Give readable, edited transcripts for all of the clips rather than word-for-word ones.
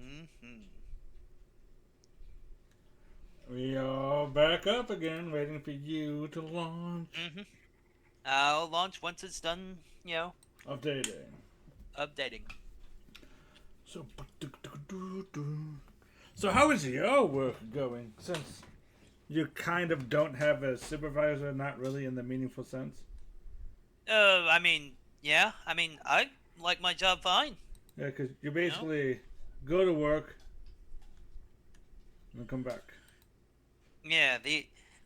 Mm-hmm. We are back up again, waiting for you to launch. Mm-hmm. I'll launch once it's done, Updating. updating. So, so how is your work going? Since you kind of don't have a supervisor, not really in the meaningful sense. I mean, yeah. I mean, I like my job fine. Yeah, because you You know. basically go to work and come back. Yeah.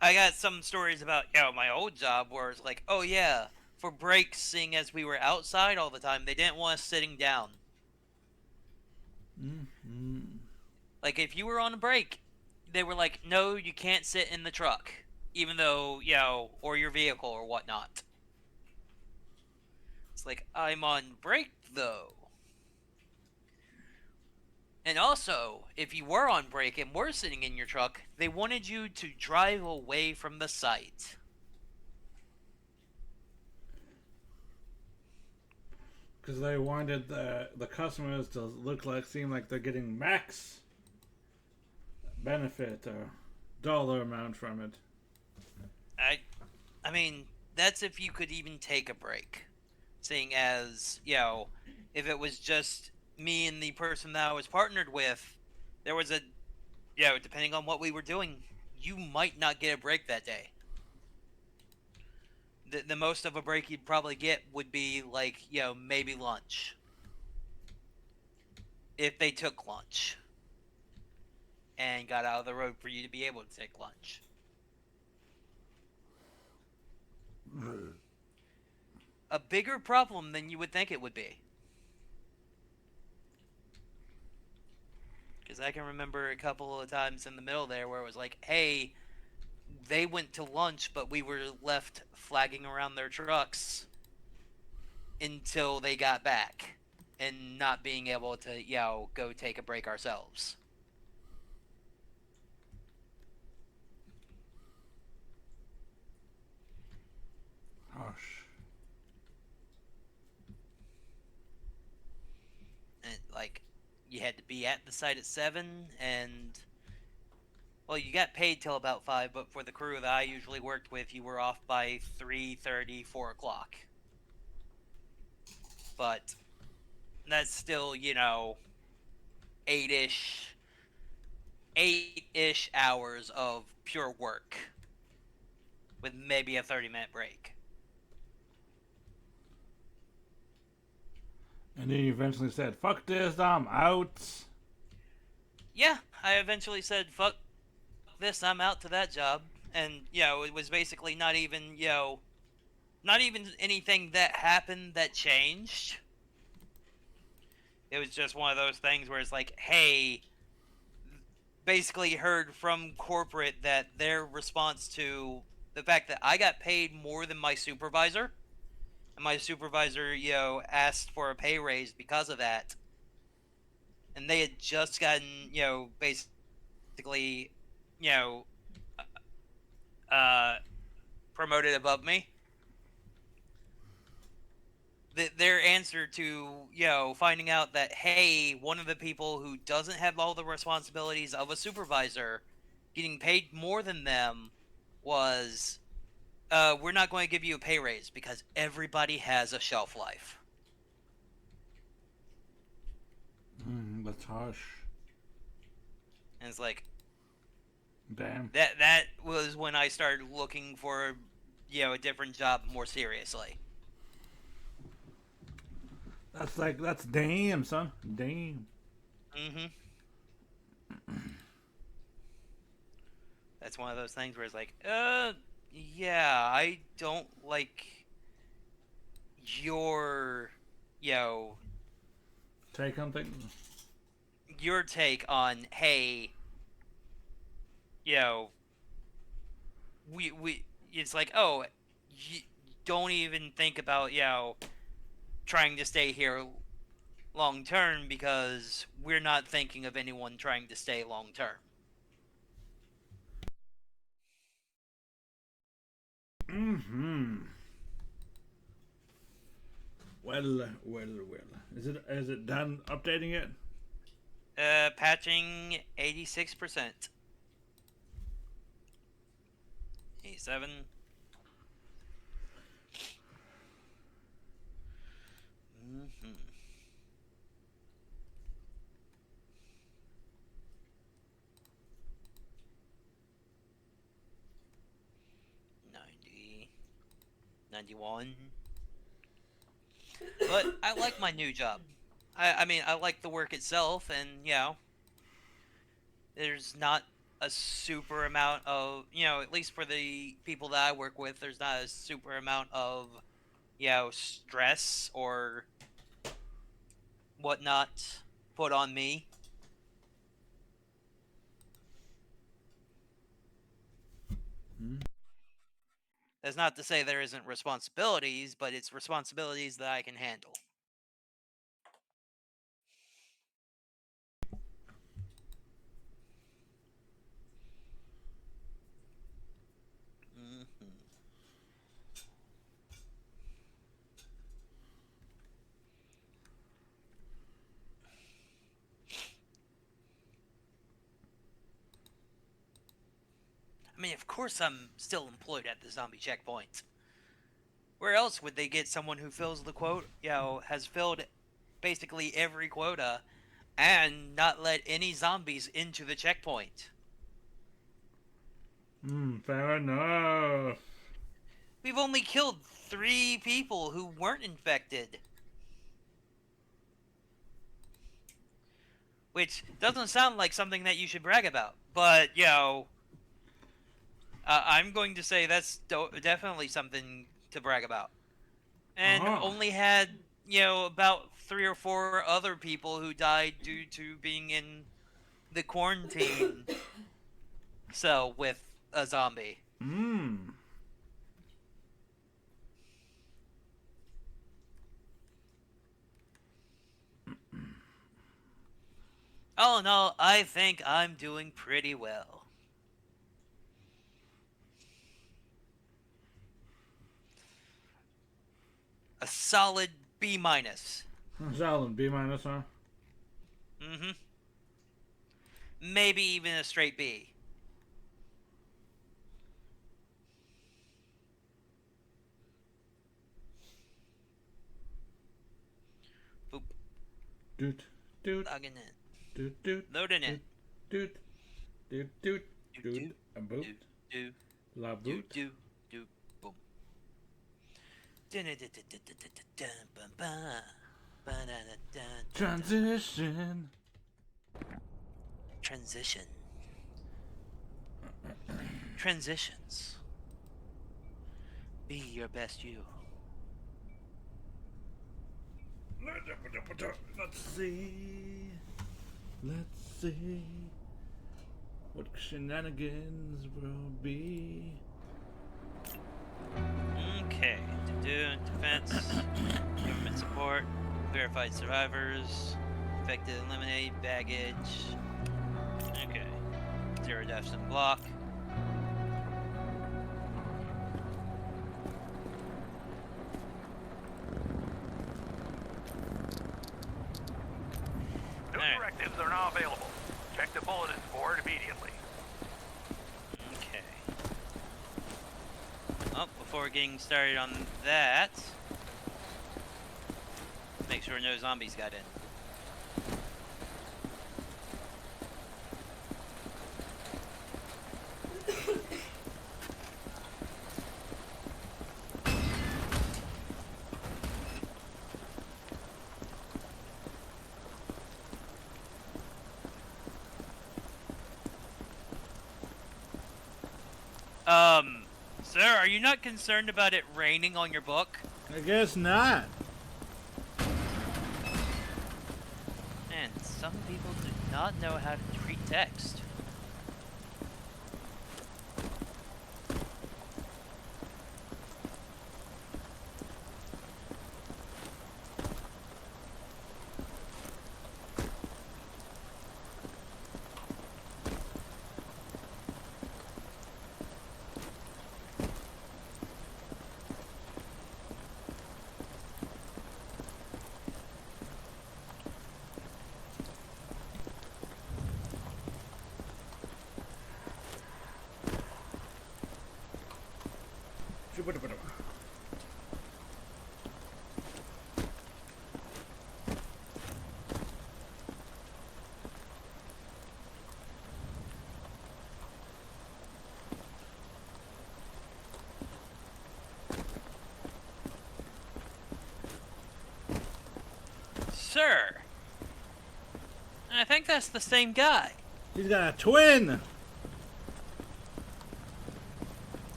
I got some stories about my old job where it's like, oh yeah, for breaks, seeing as we were outside all the time, they didn't want us sitting down. Mm-hmm. Like if you were on a break, they were like, no, you can't sit in the truck, even though or your vehicle or whatnot. It's like I'm on break though. And also, if you were on break and were sitting in your truck, they wanted you to drive away from the site. Because they wanted the customers to seem like they're getting max benefit or dollar amount from it. I I mean, that's if you could even take a break. Seeing as, if it was just me and the person that I was partnered with, there was depending on what we were doing, you might not get a break that day. The most of a break you'd probably get would be like, maybe lunch. If they took lunch and got out of the road for you to be able to take lunch. A bigger problem than you would think it would be. Because I can remember a couple of times in the middle there where it was like, hey, they went to lunch, but we were left flagging around their trucks until they got back and not being able to, go take a break ourselves. Gosh. And like, you had to be at the site at 7, and well, you got paid till about 5, but for the crew that I usually worked with, you were off by 3:30, 4 o'clock. But that's still, 8-ish 8-ish hours of pure work with maybe a 30-minute break. And then you eventually said, fuck this, I'm out. Yeah, I eventually said, fuck this, I'm out to that job. And, it was basically not even, not even anything that happened that changed. It was just one of those things where it's like, hey, basically heard from corporate that their response to the fact that I got paid more than my supervisor, and my supervisor, asked for a pay raise because of that, and they had just gotten, basically, you know, uh, promoted above me. Their answer to, finding out that, hey, one of the people who doesn't have all the responsibilities of a supervisor getting paid more than them was, we're not going to give you a pay raise because everybody has a shelf life. That's harsh. And it's like, Damn. that was when I started looking for, a different job more seriously. That's damn, son. Damn. Mm-hmm. That's one of those things where it's like, yeah, I don't like your, you know, Take on things. your take on, hey, you know, it's like, oh, you don't even think about, trying to stay here long term because we're not thinking of anyone trying to stay long term. Mm-hmm. Well. Is it done updating it? Patching 86%. 87. Mm-hmm. 90. 91. But I like my new job. I mean, I like the work itself, and, there's not a super amount of, at least for the people that I work with, there's not a super amount of, stress or whatnot put on me. Mm. That's not to say there isn't responsibilities, but it's responsibilities that I can handle. Mm-hmm. I mean, of course I'm still employed at the zombie checkpoint. Where else would they get someone who fills the quote, has filled basically every quota and not let any zombies into the checkpoint? Fair enough. We've only killed 3 people who weren't infected. Which doesn't sound like something that you should brag about. But, I'm going to say that's definitely something to brag about. And Oh. only had, about 3 or 4 other people who died due to being in the quarantine cell with a zombie. Mmm. All in all, I think I'm doing pretty well. A solid B minus. Solid B minus, huh? Mm-hmm. Maybe even a straight B. Boop. Doot, doot, Logging in. doot, doot, Loading in. doot, doot, doot, Do doot, do a boot, do do la do boot. do do boom. Transition. Transition. Transitions. Be your best you. Let's see. Let's see what shenanigans will be. Okay. Defense. Government support. Verified survivors. Infected eliminate. Baggage. Okay. 0 deaths in block. New directives are now available. Check the bulletin board immediately. Okay. Oh, before getting started on that, make sure no zombies got in. Sir, are you not concerned about it raining on your book? I guess not. Man, some people do not know how to treat text. I think that's the same guy. He's got a twin.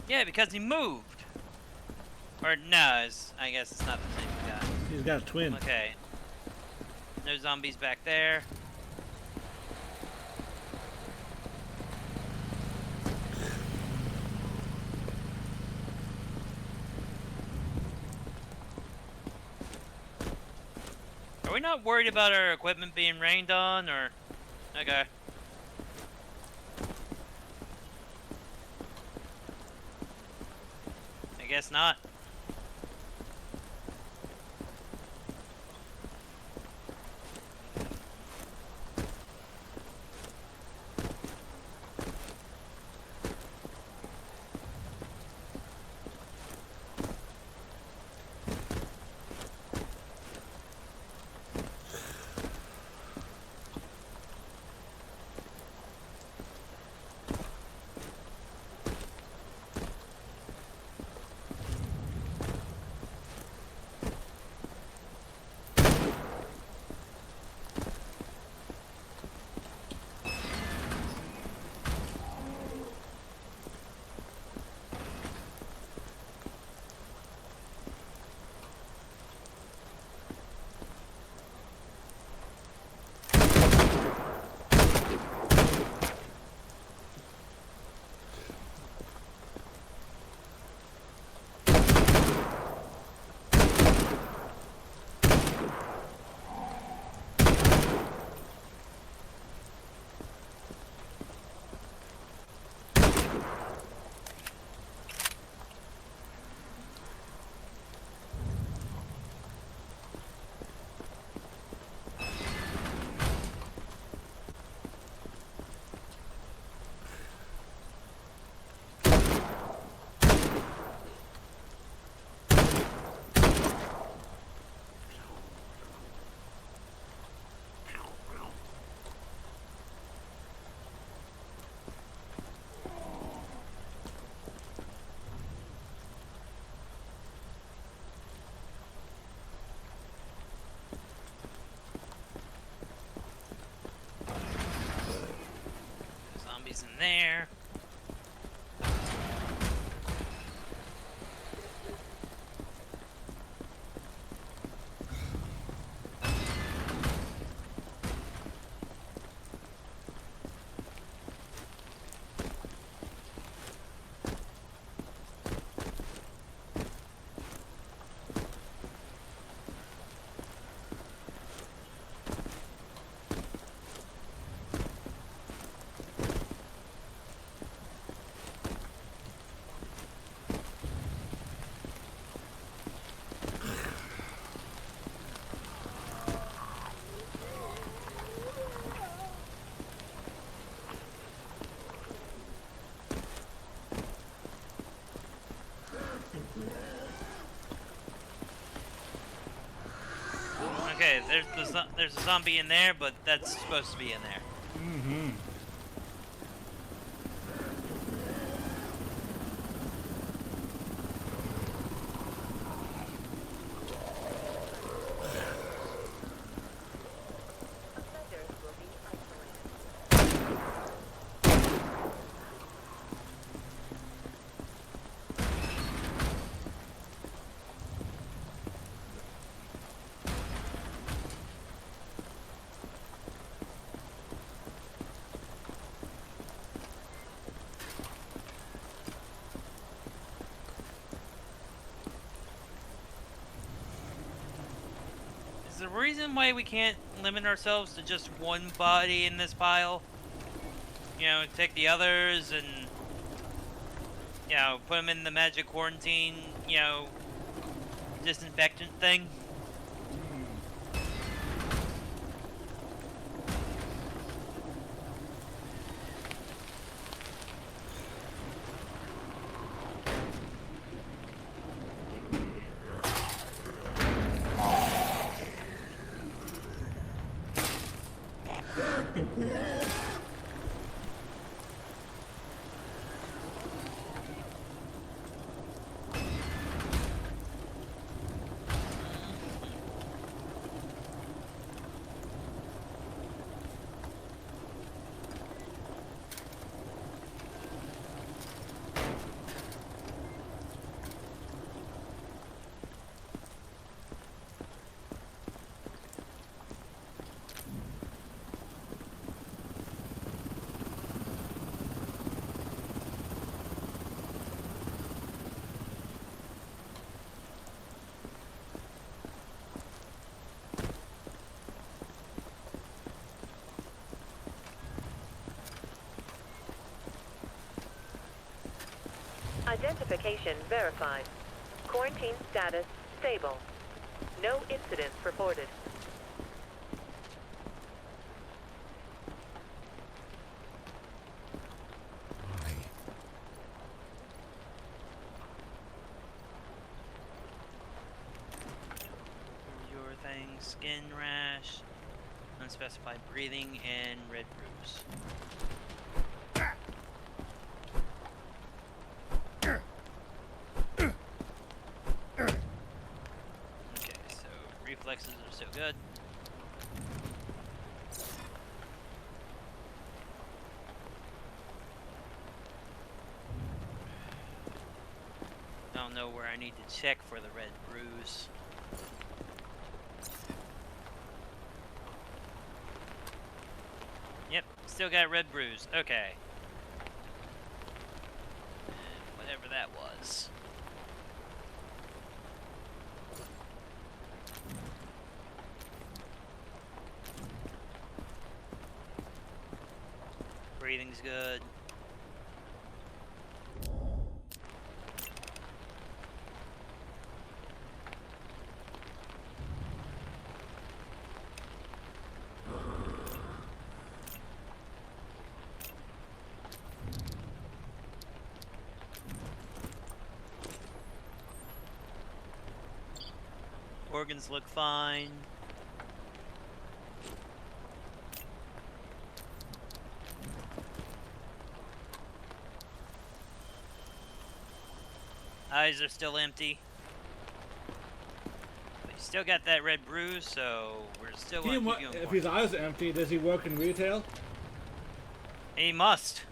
Yeah, because he moved. Or no, I guess it's not the same guy. He's got a twin. Okay. No zombies back there. Are we not worried about our equipment being rained on, or... Okay. I guess not. Zombies in there. Okay, there's a zombie in there, but that's supposed to be in there. Mm-hmm. Is there a reason why we can't limit ourselves to just one body in this pile? You know, take the others and, you know, put them in the magic quarantine, you know, disinfectant thing? Identification verified. Quarantine status stable. No incidents reported. Your thing, skin rash, unspecified breathing, and red bruise. Okay, so reflexes are still good. I don't know where I need to check for the red bruise. Yep, still got red bruise. Okay. Whatever that was. Breathing's good. Organs look fine. Eyes are still empty. But you still got that red bruise, so we're still going to keep you If informed. his eyes are empty, does he work in retail? He must.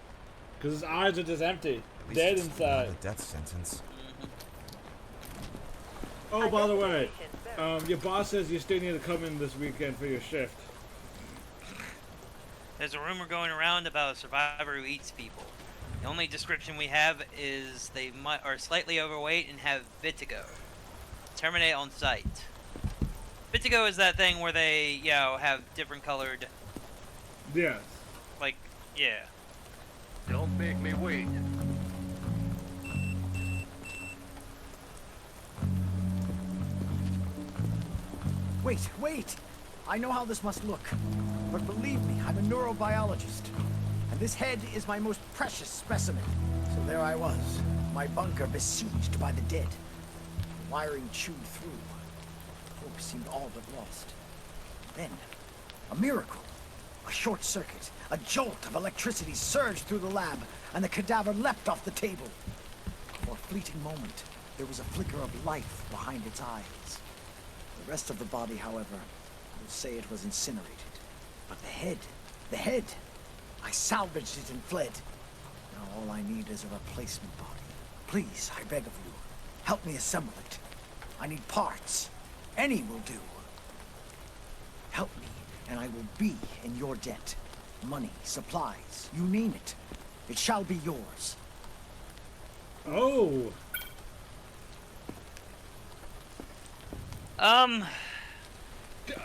Because his eyes are just empty. At least Dead it's inside. not a death sentence. Oh, by the way, Identification verified. your boss says you still need to come in this weekend for your shift. There's a rumor going around about a survivor who eats people. The only description we have is they are slightly overweight and have vitiligo. Terminate on sight. Vitiligo is that thing where they, you know, have different colored, Yes. like, yeah. Don't make me wait. Wait! I know how this must look. But believe me, I'm a neurobiologist. And this head is my most precious specimen. So there I was, my bunker besieged by the dead. The wiring chewed through. Hope seemed all but lost. Then, a miracle. A short circuit, a jolt of electricity surged through the lab, and the cadaver leapt off the table. For a fleeting moment, there was a flicker of life behind its eyes. The rest of the body, however, will say it was incinerated. But the head, I salvaged it and fled. Now all I need is a replacement body. Please, I beg of you, help me assemble it. I need parts. Any will do. Help me, and I will be in your debt. Money, supplies, you name it. It shall be yours. Oh.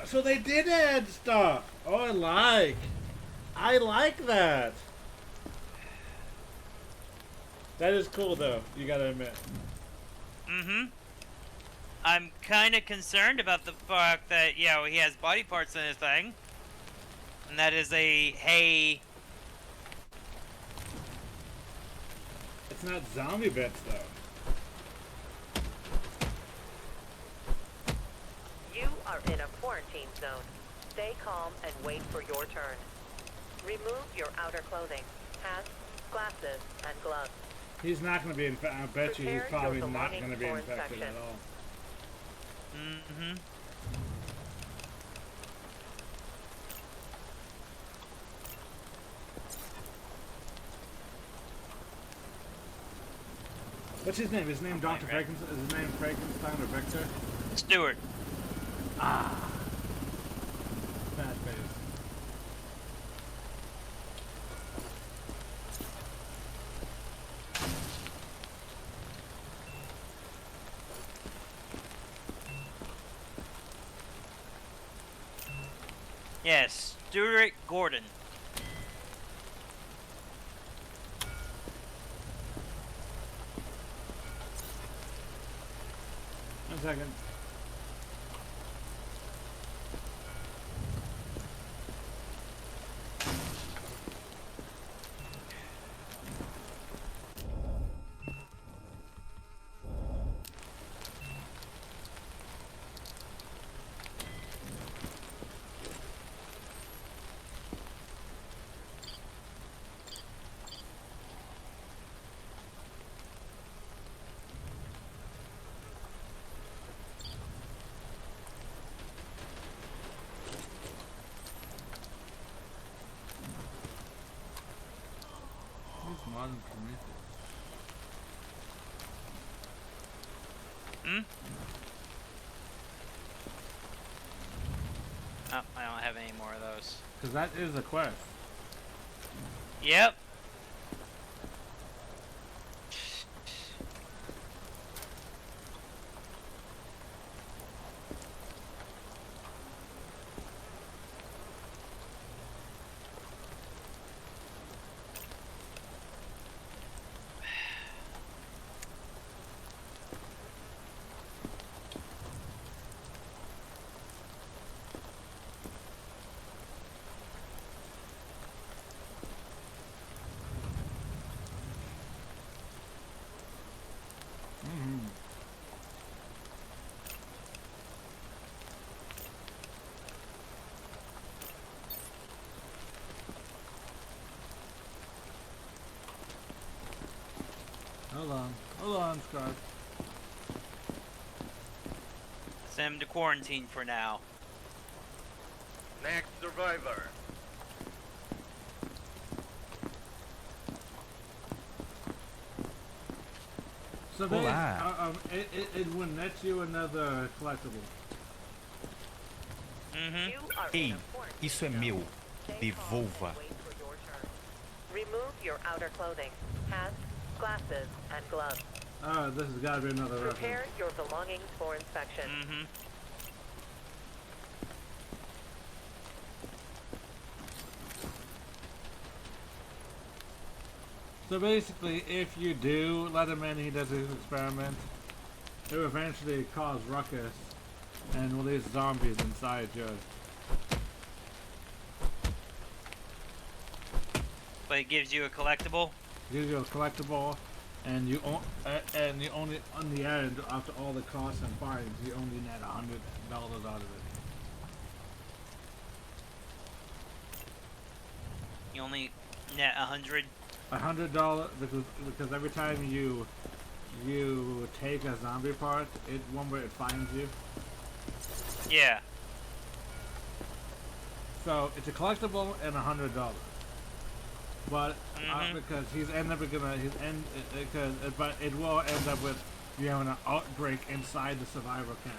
So they did add stuff. Oh, I like that. That is cool, though. You gotta admit. I'm kind of concerned about the fact that, you know, he has body parts in his thing. And that is a, hey, It's not zombie bits, though. You are in a quarantine zone. Stay calm and wait for your turn. Remove your outer clothing, hats, glasses, and gloves. He's not gonna be infected. I bet you he's Prepare probably your not belongings gonna be for infected inspection. at all. What's his name? His name Dr. Frankenstein? Is his name Frankenstein or Victor? Stewart. Fat face. Yes, Stewart Gordon. 1 second. Modern Prometheus. Hmm? Oh, I don't have any more of those. Because that is a quest. Yep. Hold on, Scribe. Send him to quarantine for now. Next survivor. So they, it will net you another collectible. Mm-hmm. You are Ei, in a quarantine isso é zone. meu. Stay calm Devolva. and wait for your turn. Remove your outer clothing, hats, glasses, and gloves. Oh, this has got to be another Prepare reference. your belongings for inspection. Mm-hmm. So basically, if you do let him in, he does his experiment, it will eventually cause ruckus and release zombies inside you. But it gives you a collectible. Gives you a collectible, and you only on the end, after all the costs and fines, you only net $100 out of it. You only net 100. $100 because every time you take a zombie part, it one way it finds you. Yeah. So it's a collectible and $100. But because but it will end up with you having an outbreak inside the survivor camp.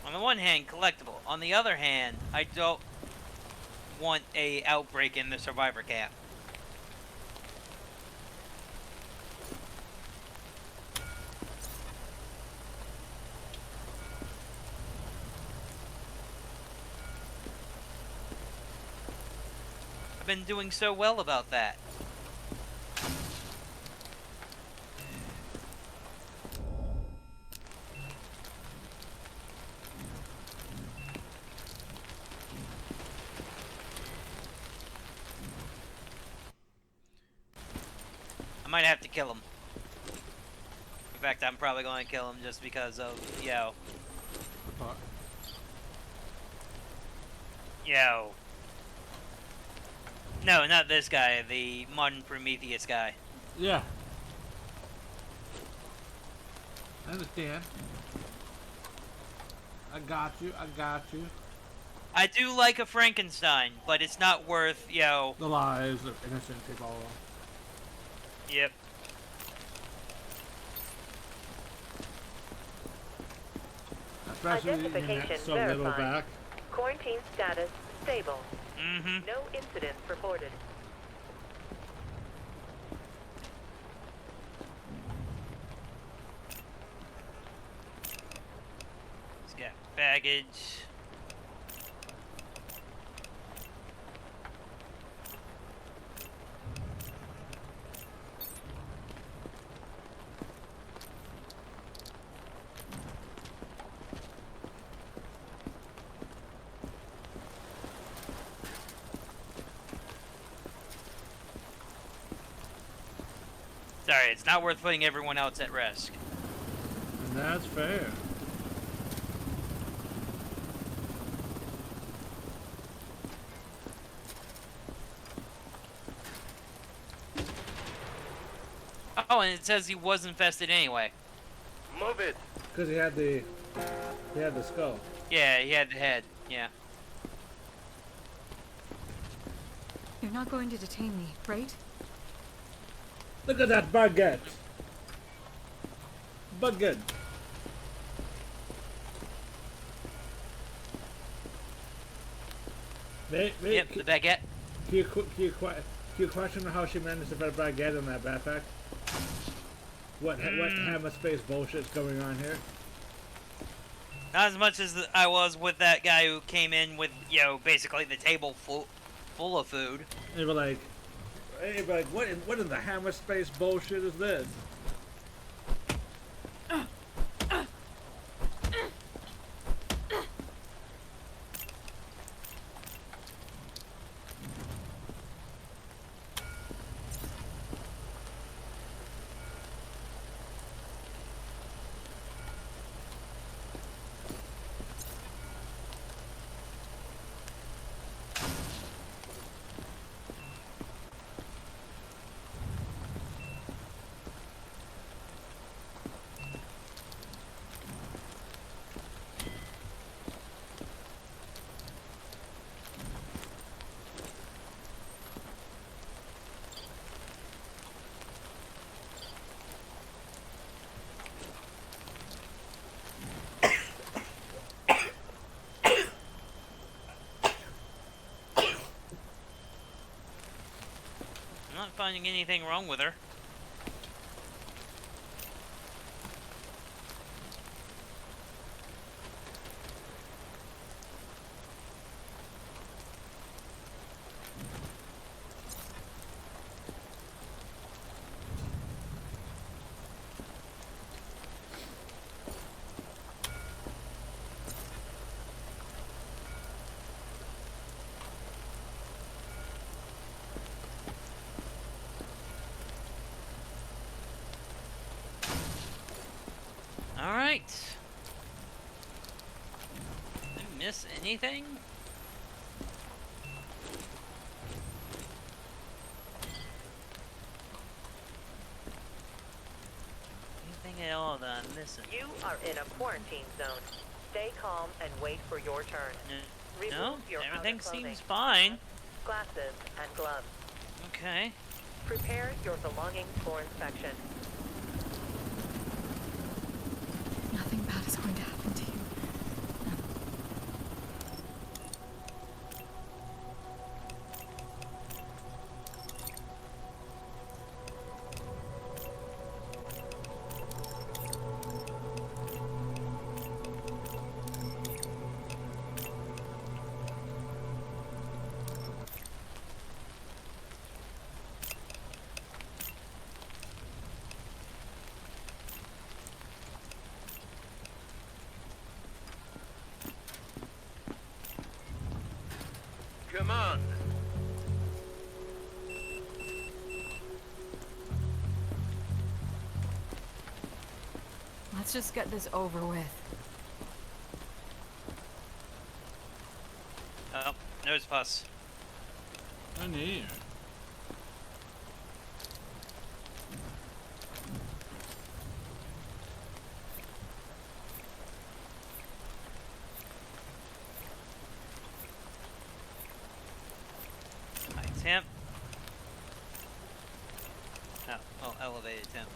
On the one hand, collectible. On the other hand, I don't want a outbreak in the survivor camp. I've been doing so well about that. I might have to kill him. In fact, I'm probably going to kill him just because of, yo. No, not this guy, the modern Prometheus guy. Yeah. I understand. I got you. I do like a Frankenstein, but it's not worth, The lives of innocent people. Yep. Especially when you Identification net so little verified. back. Quarantine status stable. Mm-hmm. No incidents reported. He's got baggage. Sorry, it's not worth putting everyone else at risk. And that's fair. Oh, and it says he was infested anyway. Move it. Because he had the skull. Yeah, he had the head. Yeah. You're not going to detain me, right? Look at that baguette. Baguette. Yep, the baguette. Can you question how she managed to put a baguette in that backpack? What hammer space bullshit's going on here? Not as much as I was with that guy who came in with, basically the table full of food. They were like, what in the hammer space bullshit is this? I'm not finding anything wrong with her. Alright. Did I miss anything? Anything at all that I'm missing? You are in a quarantine zone. Stay calm and wait for your turn. Remove No, your everything outer clothing, seems fine. glasses, and gloves. Okay. Prepare your belongings for inspection. Nothing bad is going to happen to you. Come on. Let's just get this over with. Oh, nose pus. I need. High temp. Oh, elevated temp.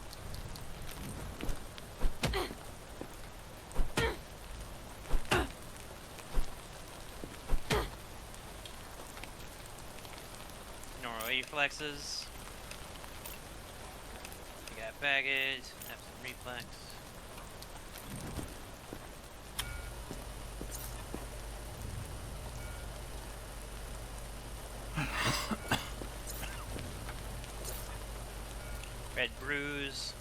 Normal reflexes. We got baggage. Have some reflex. Red bruise.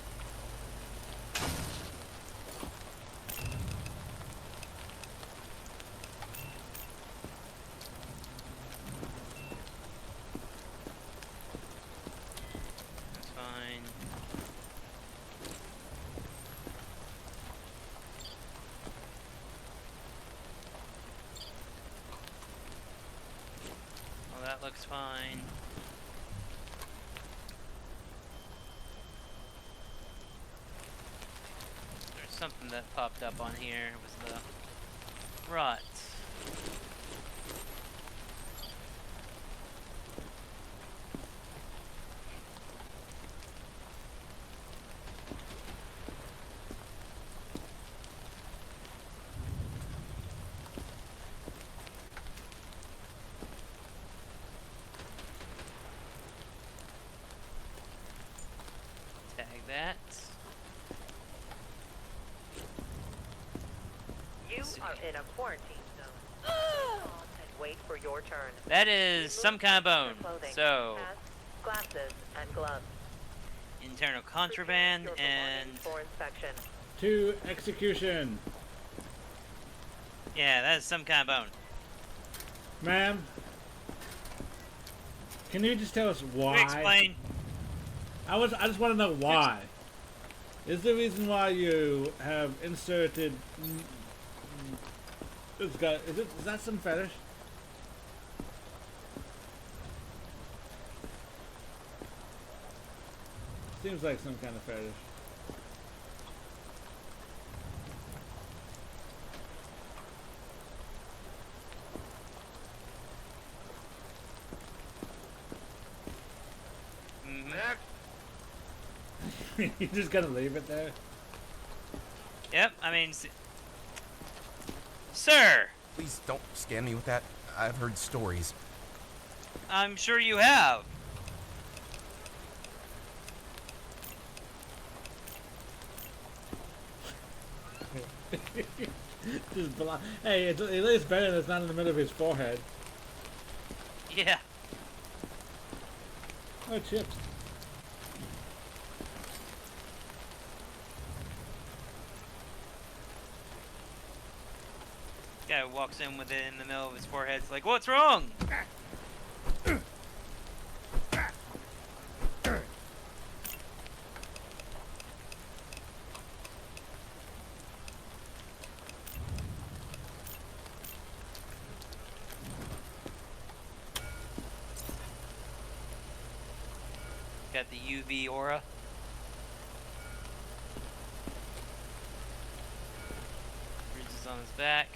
That's fine. looks fine. There's something that popped up on here. It was the rot. Tag that. You are in a quarantine zone. And wait for your turn. That is some kind of bone. Clothing, So, hats, glasses, and gloves. internal contraband Your and belongings for inspection. To execution. yeah, that is some kind of bone. Ma'am, can you just tell us why? Explain. I just want to know why. Is the reason why you have inserted? It's got. Is that some fetish? Seems like some kind of fetish. Mhm. Next. You just gotta leave it there. Yep, I mean, sir, Please don't scam me with that. I've heard stories. I'm sure you have. Just hey, it's at least better than it's not in the middle of his forehead. Yeah. Oh, chips. Guy walks in with it in the middle of his forehead. It's like, what's wrong? Got the UV aura. Ridges on his back.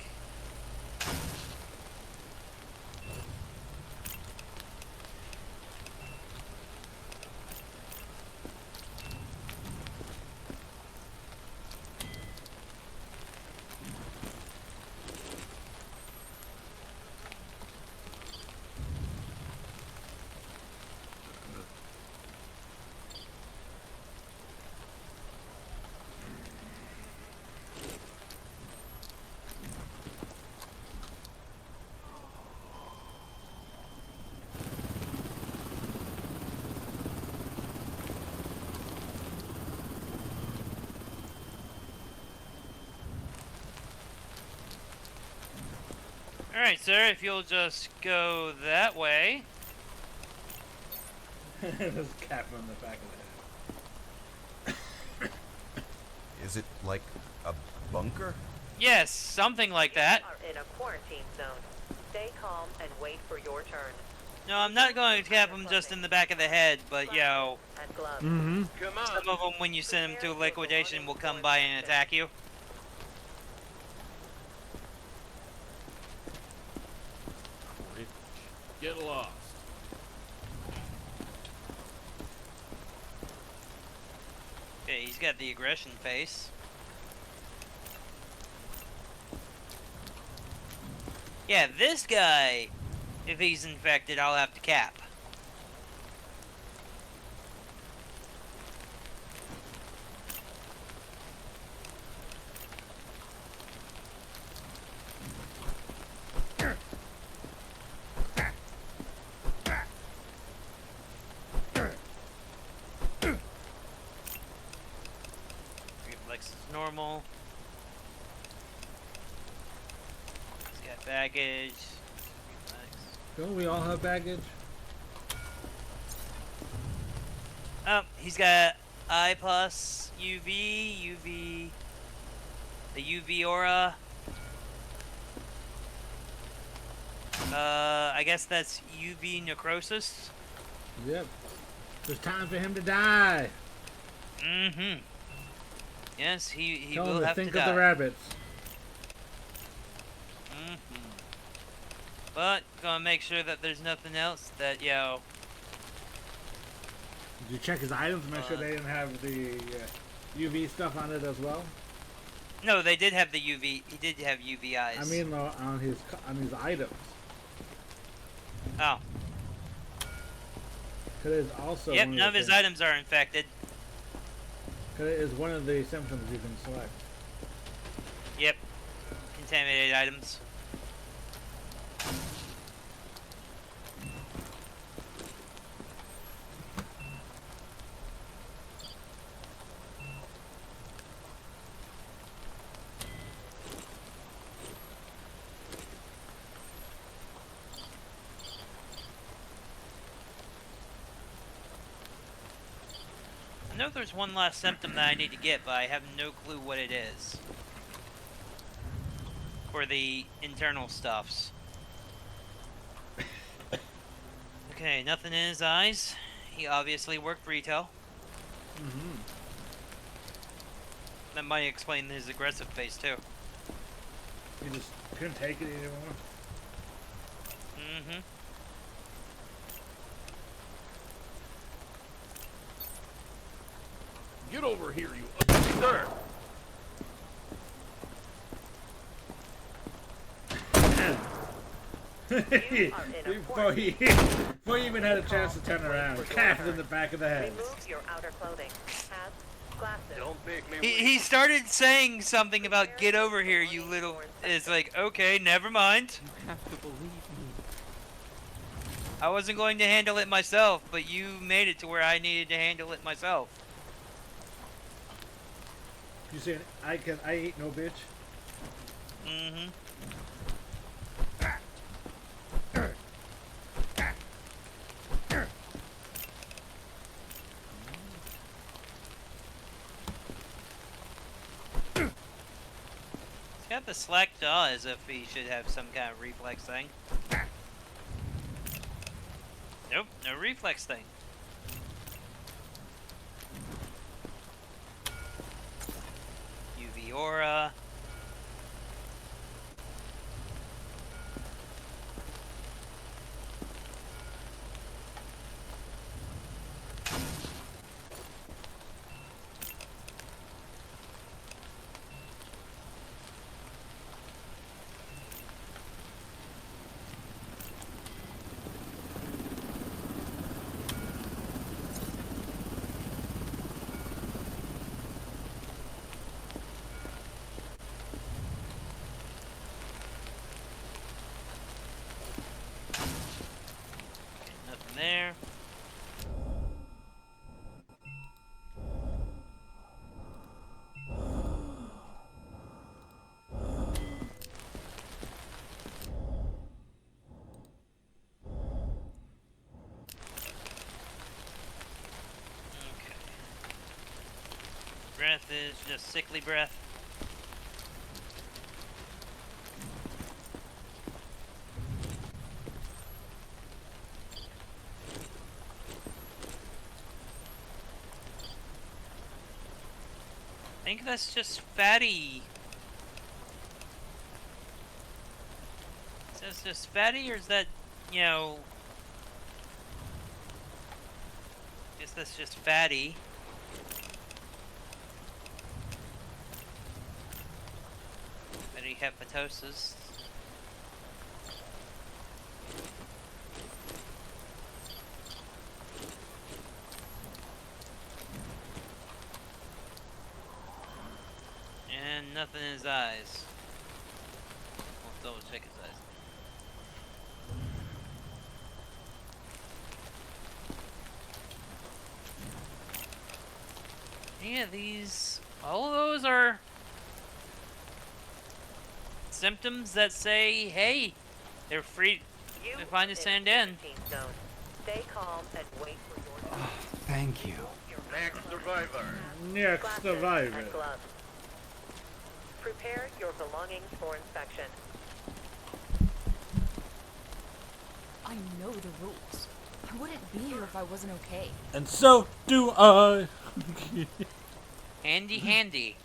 Alright, sir, if you'll just go that way. There's a cap on the back of the head. Is it like a bunker? Yes, something like that. You are in a quarantine zone. Stay calm and wait for your turn. No, I'm not going to cap him just in the back of the head, but, yo, And gloves. Mm-hmm. Come on. some of them, when you send them to liquidation, will come by and attack you. Get lost. Okay, he's got the aggression face. Yeah, this guy, if he's infected, I'll have to cap. Reflex is normal. He's got baggage. Reflex. Don't we all have baggage? Oh, he's got I plus UV, the UV aura. I guess that's UV necrosis. Yep. It's time for him to die. Mm-hmm. Yes, he Tell will him to have to think die. of the rabbits. Mm-hmm. But gonna make sure that there's nothing else that Did you check his items? Make sure they didn't have the UV stuff on it as well. No, they did have the UV. He did have UV eyes. I mean, on his items. Oh. Cause it's also Yep, one none of of his things. items are infected. Cause it is one of the symptoms you can select. Yep. Contaminated items. I know there's one last symptom that I need to get, but I have no clue what it is. For the internal stuffs. Okay, nothing in his eyes. He obviously worked retail. Mm-hmm. That might explain his aggressive face too. You just couldn't take it anymore. Mm-hmm. Get over here, you ugly sir! before he even had a chance to turn around, capped in the back of the head. Remove your outer clothing. Hats, glasses. Don't make me He started saying something about "get over here, you little." It's like, okay, never mind. You have to believe me. I wasn't going to handle it myself, but you made it to where I needed to handle it myself. You saying I ain't no bitch? Mm-hmm. He's got the slack jaw as if he should have some kind of reflex thing. Nope, no reflex thing. UV aura. Nothing there. Okay. Breath is just sickly breath. I think that's just fatty. Is that just fatty, or is that, guess that's just fatty. Fatty hepatosis. And nothing in his eyes. We'll double check his eyes. Yeah, all of those are symptoms that say, hey, they're free. You They're fine to are stand a in. quarantine zone. Stay calm and wait for your turn. Thank you. next survivor. Next Glasses survivor. and gloves. Prepare your belongings for inspection. I know the rules. I wouldn't be here if I wasn't okay. And so do I. Handy.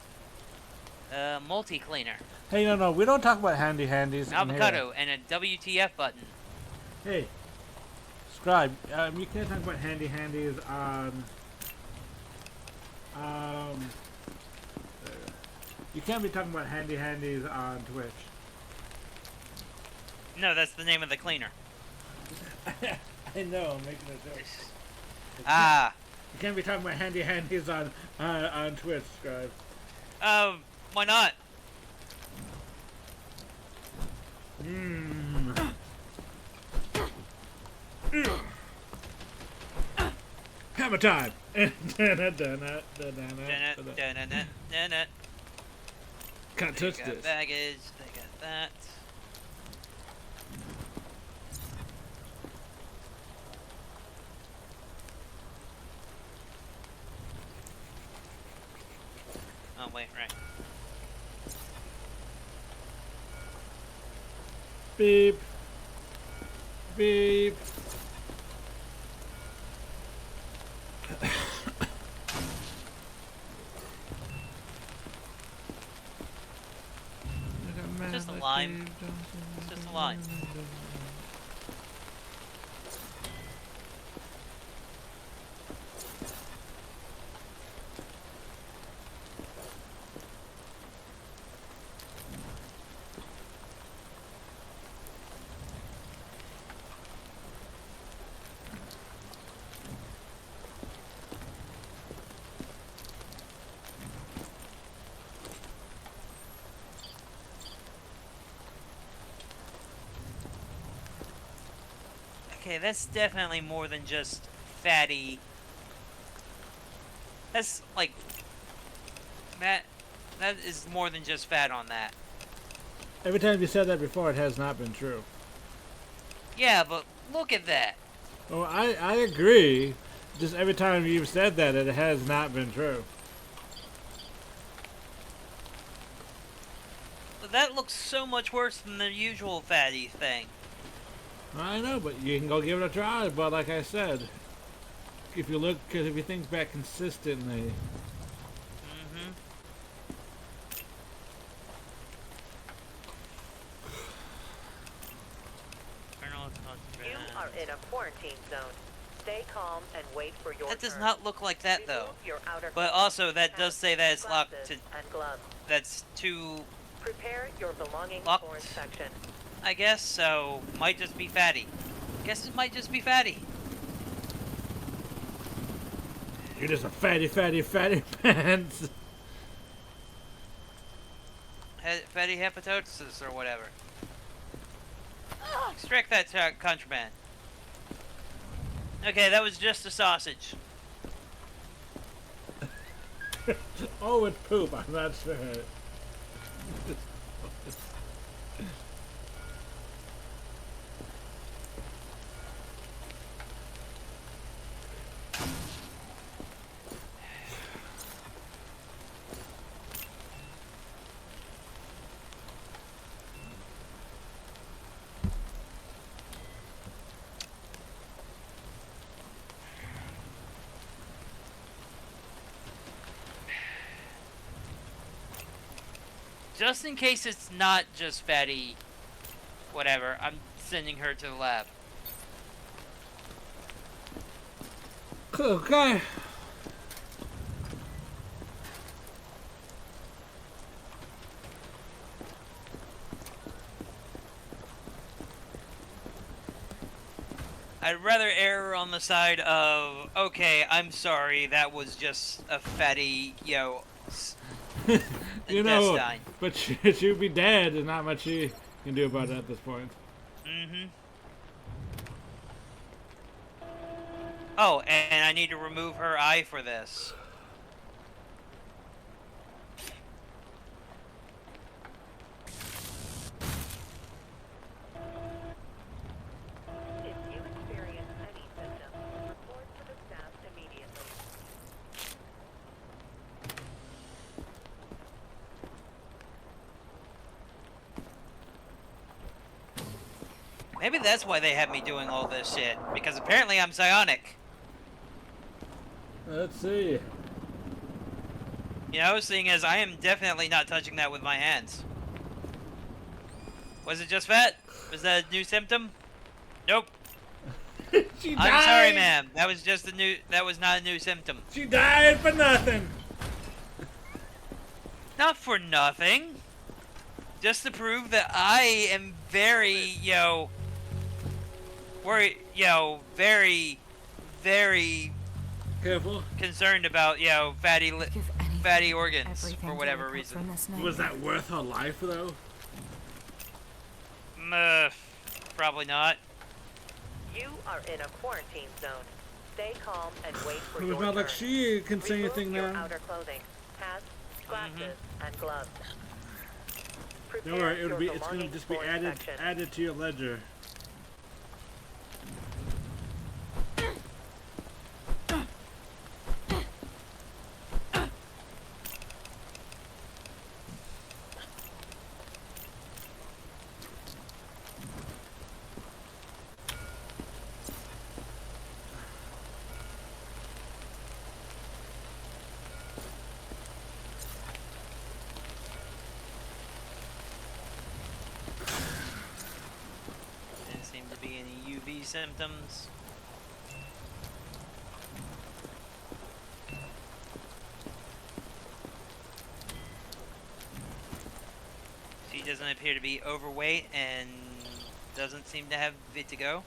Multi-cleaner. Hey, no, we don't talk about handies An in here. avocado and a WTF button. Hey, Scribe, you can't talk about handies on. You can't be talking about handies on Twitch. No, that's the name of the cleaner. I know, I'm making a joke. Ah. You can't be talking about handies on Twitch, Scribe. Why not? Hammer time! Can't touch They got this. baggage, they got that. Oh, wait, right. Beep. Beep. Just a lime. It's just a lime. Okay, that's definitely more than just fatty. That's like that is more than just fat on that. Every time you said that before, it has not been true. Yeah, but look at that. Oh, I agree. Just every time you've said that, it has not been true. But that looks so much worse than the usual fatty thing. I know, but you can go give it a try. But like I said, if you think back consistently, You are in a quarantine zone. Stay calm and wait for your That does turn. not look like that though. Remove your outer But clothing, also that does say that it's locked glasses, to. and gloves. That's too. Prepare your belongings Locked. for inspection. I guess so. Might just be fatty. Guess it might just be fatty. you're just a fatty pants. Fatty hepatitis or whatever. Extract that contraband. Okay, that was just a sausage. Oh, it's poop. I'm not sure. Just in case it's not just fatty, whatever, I'm sending her to the lab. Okay. I'd rather err on the side of, okay, I'm sorry, that was just a fatty, You know, intestine. but she'll be dead. There's not much she can do about it at this point. Mm-hmm. Oh, and I need to remove her eye for this. If you experience any symptoms, report to the staff immediately. Maybe that's why they have me doing all this shit. Because apparently I'm psionic. Let's see. You know, seeing as I am definitely not touching that with my hands. Was it just fat? Was that a new symptom? Nope. She I'm died. sorry, ma'am. That was just a new. That was not a new symptom. She died for nothing. Not for nothing. Just to prove that I am very, very, very Careful. concerned about, fatty Give anything, fatty organs everything for to whatever wake up reason. from this night. Was that worth her life though? Probably not. You are in a quarantine zone. Stay calm and wait for It your was not turn. like she can say Remove anything your now. outer clothing, hats, glasses, and gloves. Don't Prepare worry, your it's gonna belongings just be for added inspection. to your ledger. Didn't seem to be any UV symptoms. She doesn't appear to be overweight and doesn't seem to have vertigo.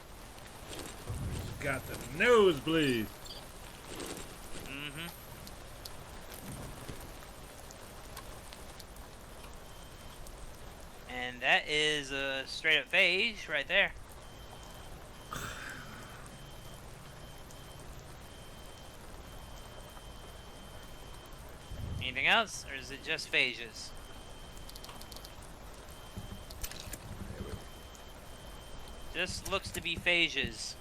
Got the nosebleed. Mm-hmm. And that is a straight up phage right there. Anything else, or is it just phages? Just looks to be phages.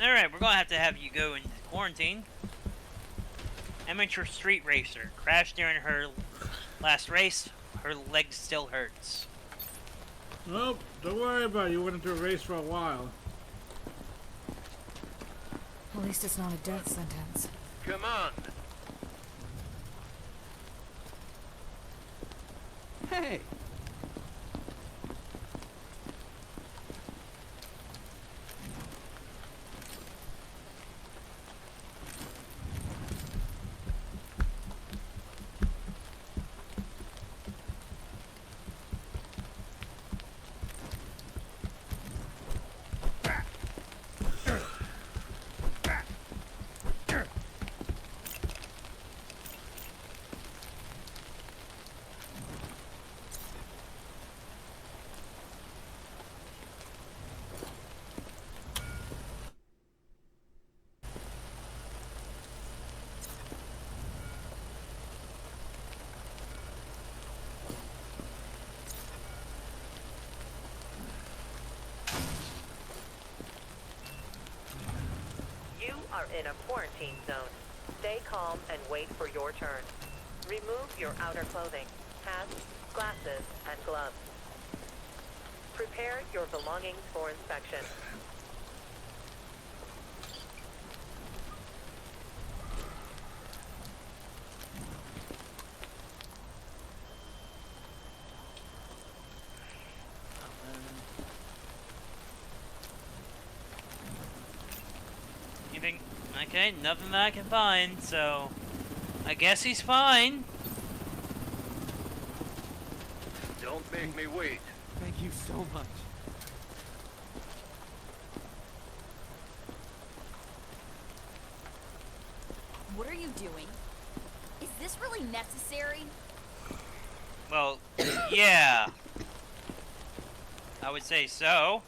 Alright, we're gonna have you go into quarantine. Amateur street racer. Crashed during her last race. Her leg still hurts. Nope, don't worry about it. You went into a race for a while. At least it's not a death sentence. Come on. Hey! You are in a quarantine zone. Stay calm and wait for your turn. Remove your outer clothing, hats, glasses, and gloves. Prepare your belongings for inspection. Anything? Okay, nothing that I can find, so I guess he's fine. Don't make me wait. Thank you so much. What are you doing? Is this really necessary? Well, yeah. I would say so.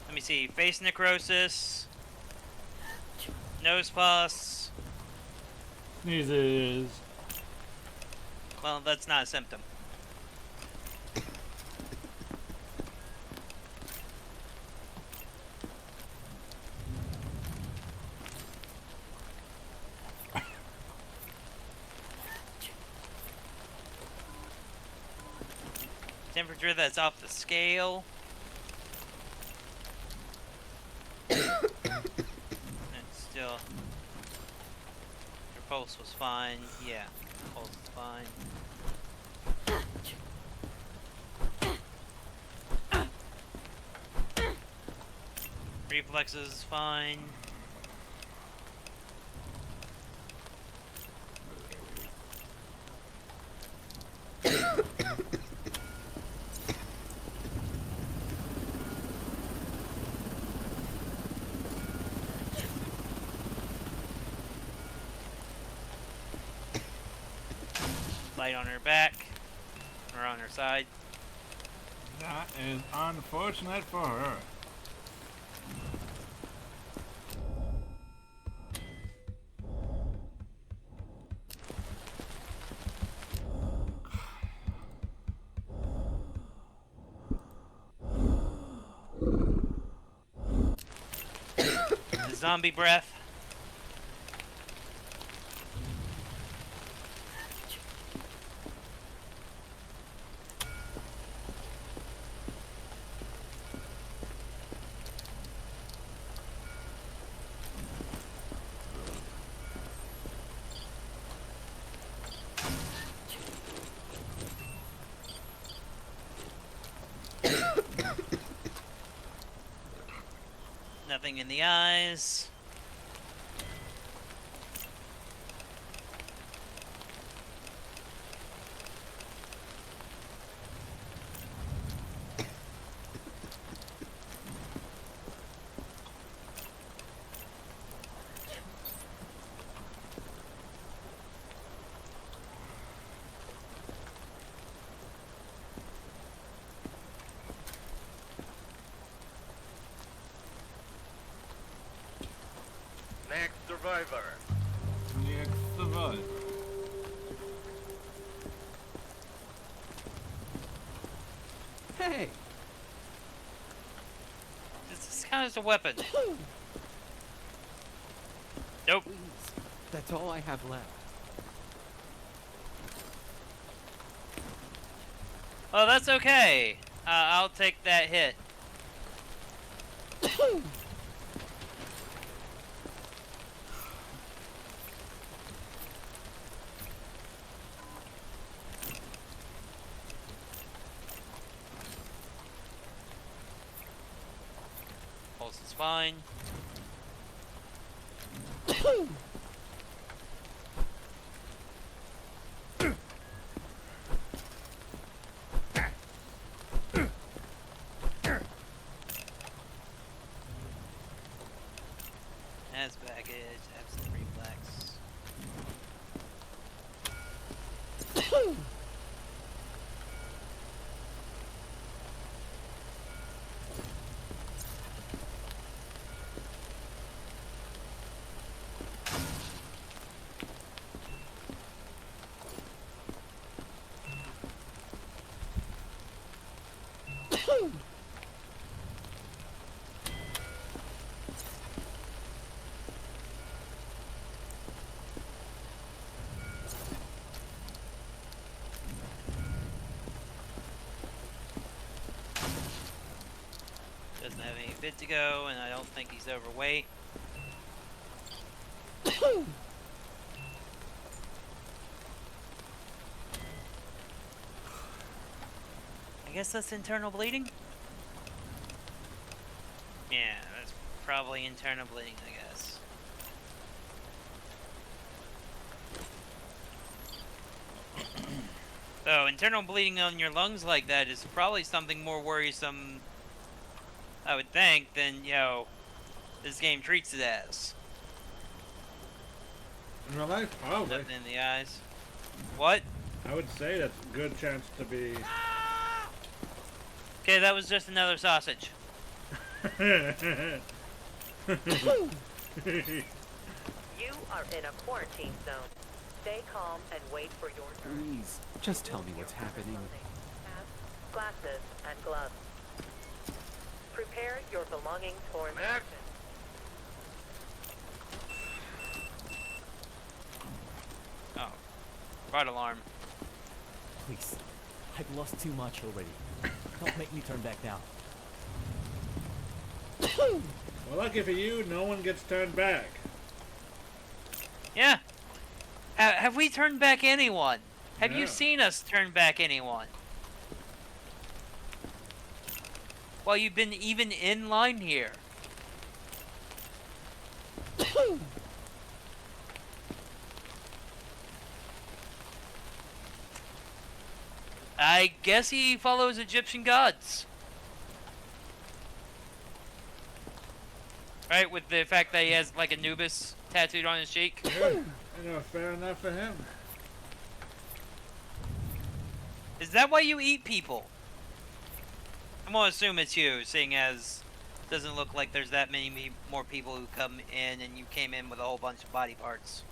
Let me see. Face necrosis. Nose pus. Sneezes. Well, that's not a symptom. Temperature that's off the scale. It's still... Your pulse was fine. Yeah, pulse is fine. Reflexes is fine. Light on her back, or on her side. That is unfortunate for her. The zombie breath. Nothing in the eyes. Next survivor. Next survivor. Hey! This kind of a weapon. Nope. Please. That's all I have left. Well, that's okay. I'll take that hit. Pulse is fine. Has baggage, absent reflex. Doesn't have any fit to go, and I don't think he's overweight. I guess that's internal bleeding? Yeah, that's probably internal bleeding, I guess. So, internal bleeding on your lungs like that is probably something more worrisome, I would think, than, this game treats it as. In real life, probably. Nothing in the eyes. What? I would say that's a good chance to be. Okay, that was just another sausage. You are in a quarantine zone. Stay calm and wait for your turn. Please, just tell me what's happening. Hats, glasses, and gloves. Prepare your belongings for Next. inspection. Oh. Fraud alarm. Please, I've lost too much already. Don't make me turn back now. Well, lucky for you, no one gets turned back. Yeah. Have we turned back anyone? Have you No. seen us turn back anyone? While you've been even in line here. I guess he follows Egyptian gods. Right, with the fact that he has like Anubis tattooed on his cheek. Yeah, you know, fair enough for him. Is that why you eat people? I'm gonna assume it's you, seeing as it doesn't look like there's that many more people who come in and you came in with a whole bunch of body parts.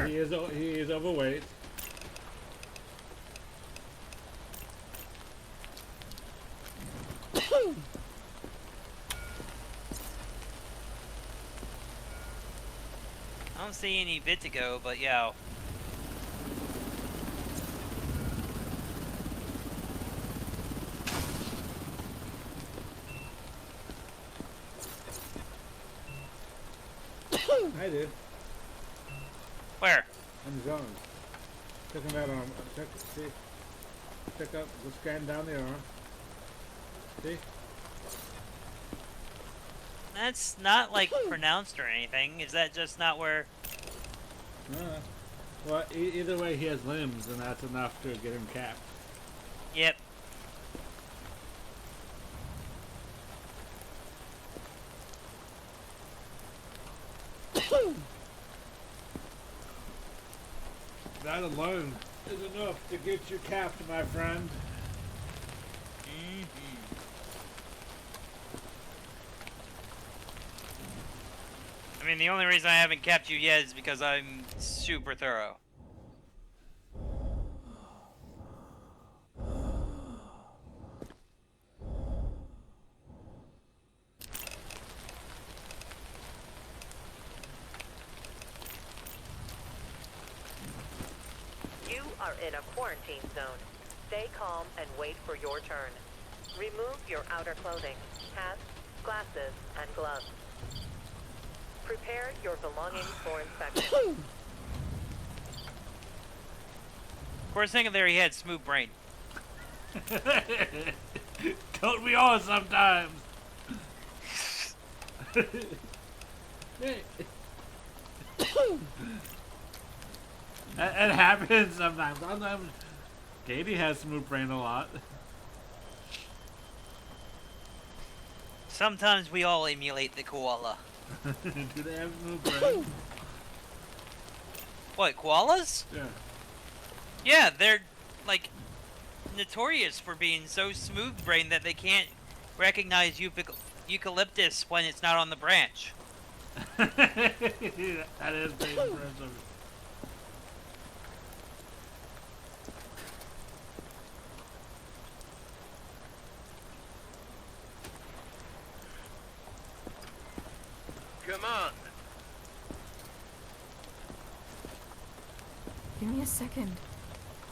He is overweight. I don't see any Vitigo, but yeah. I did. Where? In the zones. Checking that arm. See? Check up. Go scan down the arm. See? That's not like pronounced or anything. Is that just not where? Well, either way, he has limbs, and that's enough to get him capped. Yep. That alone is enough to get you capped, my friend. I mean, the only reason I haven't capped you yet is because I'm super thorough. You are in a quarantine zone. Stay calm and wait for your turn. Remove your outer clothing, hats, glasses, and gloves. Prepare your belongings for inspection. Of course, thinking there he had smooth brain. Don't we all sometimes? It happens sometimes. Sometimes Katie has smooth brain a lot. Sometimes we all emulate the koala. Do they have smooth brain? What, koalas? Yeah. Yeah, they're like notorious for being so smooth-brained that they can't recognize eucalyptus when it's not on the branch. That is pretty impressive. Come on. Give me a second.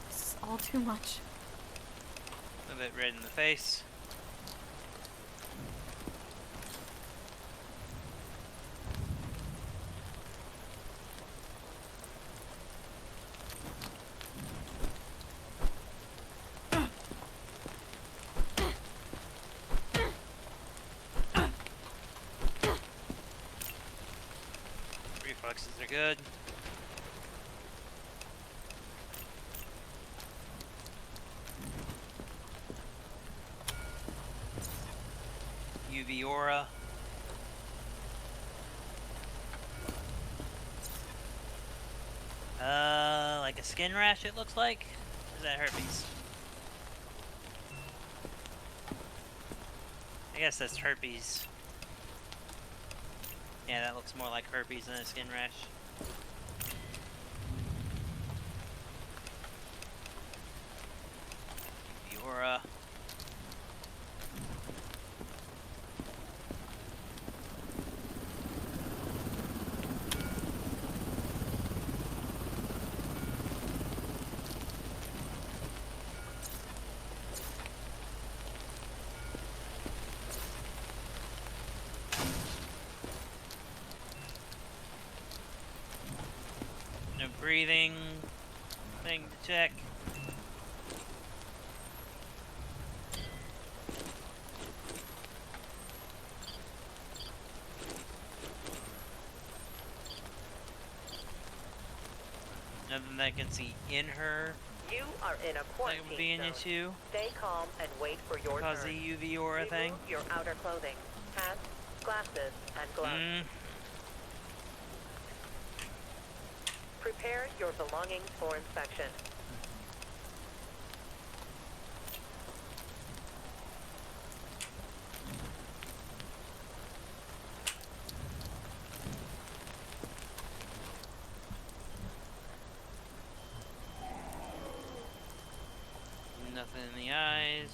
This is all too much. A bit red in the face. Reflexes are good. UV aura. Like a skin rash it looks like? Or is that herpes? I guess that's herpes. Yeah, that looks more like herpes than a skin rash. UV aura. breathing thing to check. Nothing that I can see in her You are in a that quarantine would be an zone. issue. Stay calm and wait for your Cause turn. the UV aura thing. Remove your outer clothing, hats, glasses, and gloves. Prepare your belongings for inspection. Nothing in the eyes.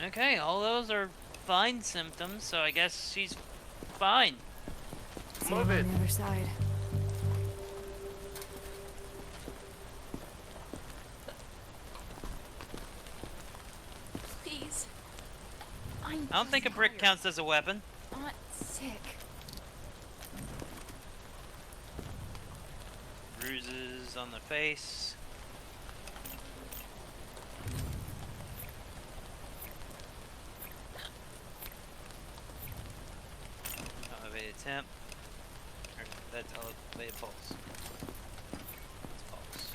Okay, all those are fine symptoms, so I guess she's fine. Move it. On the other side. Please. I don't think a brick tired. counts as a weapon. I'm not sick. Bruises on the face. Elevated temp. Or that's elevated pulse. That's pulse.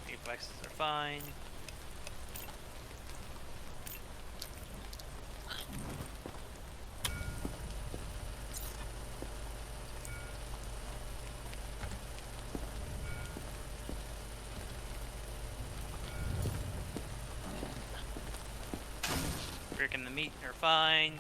Reflexes are fine. Brick and the meat are fine.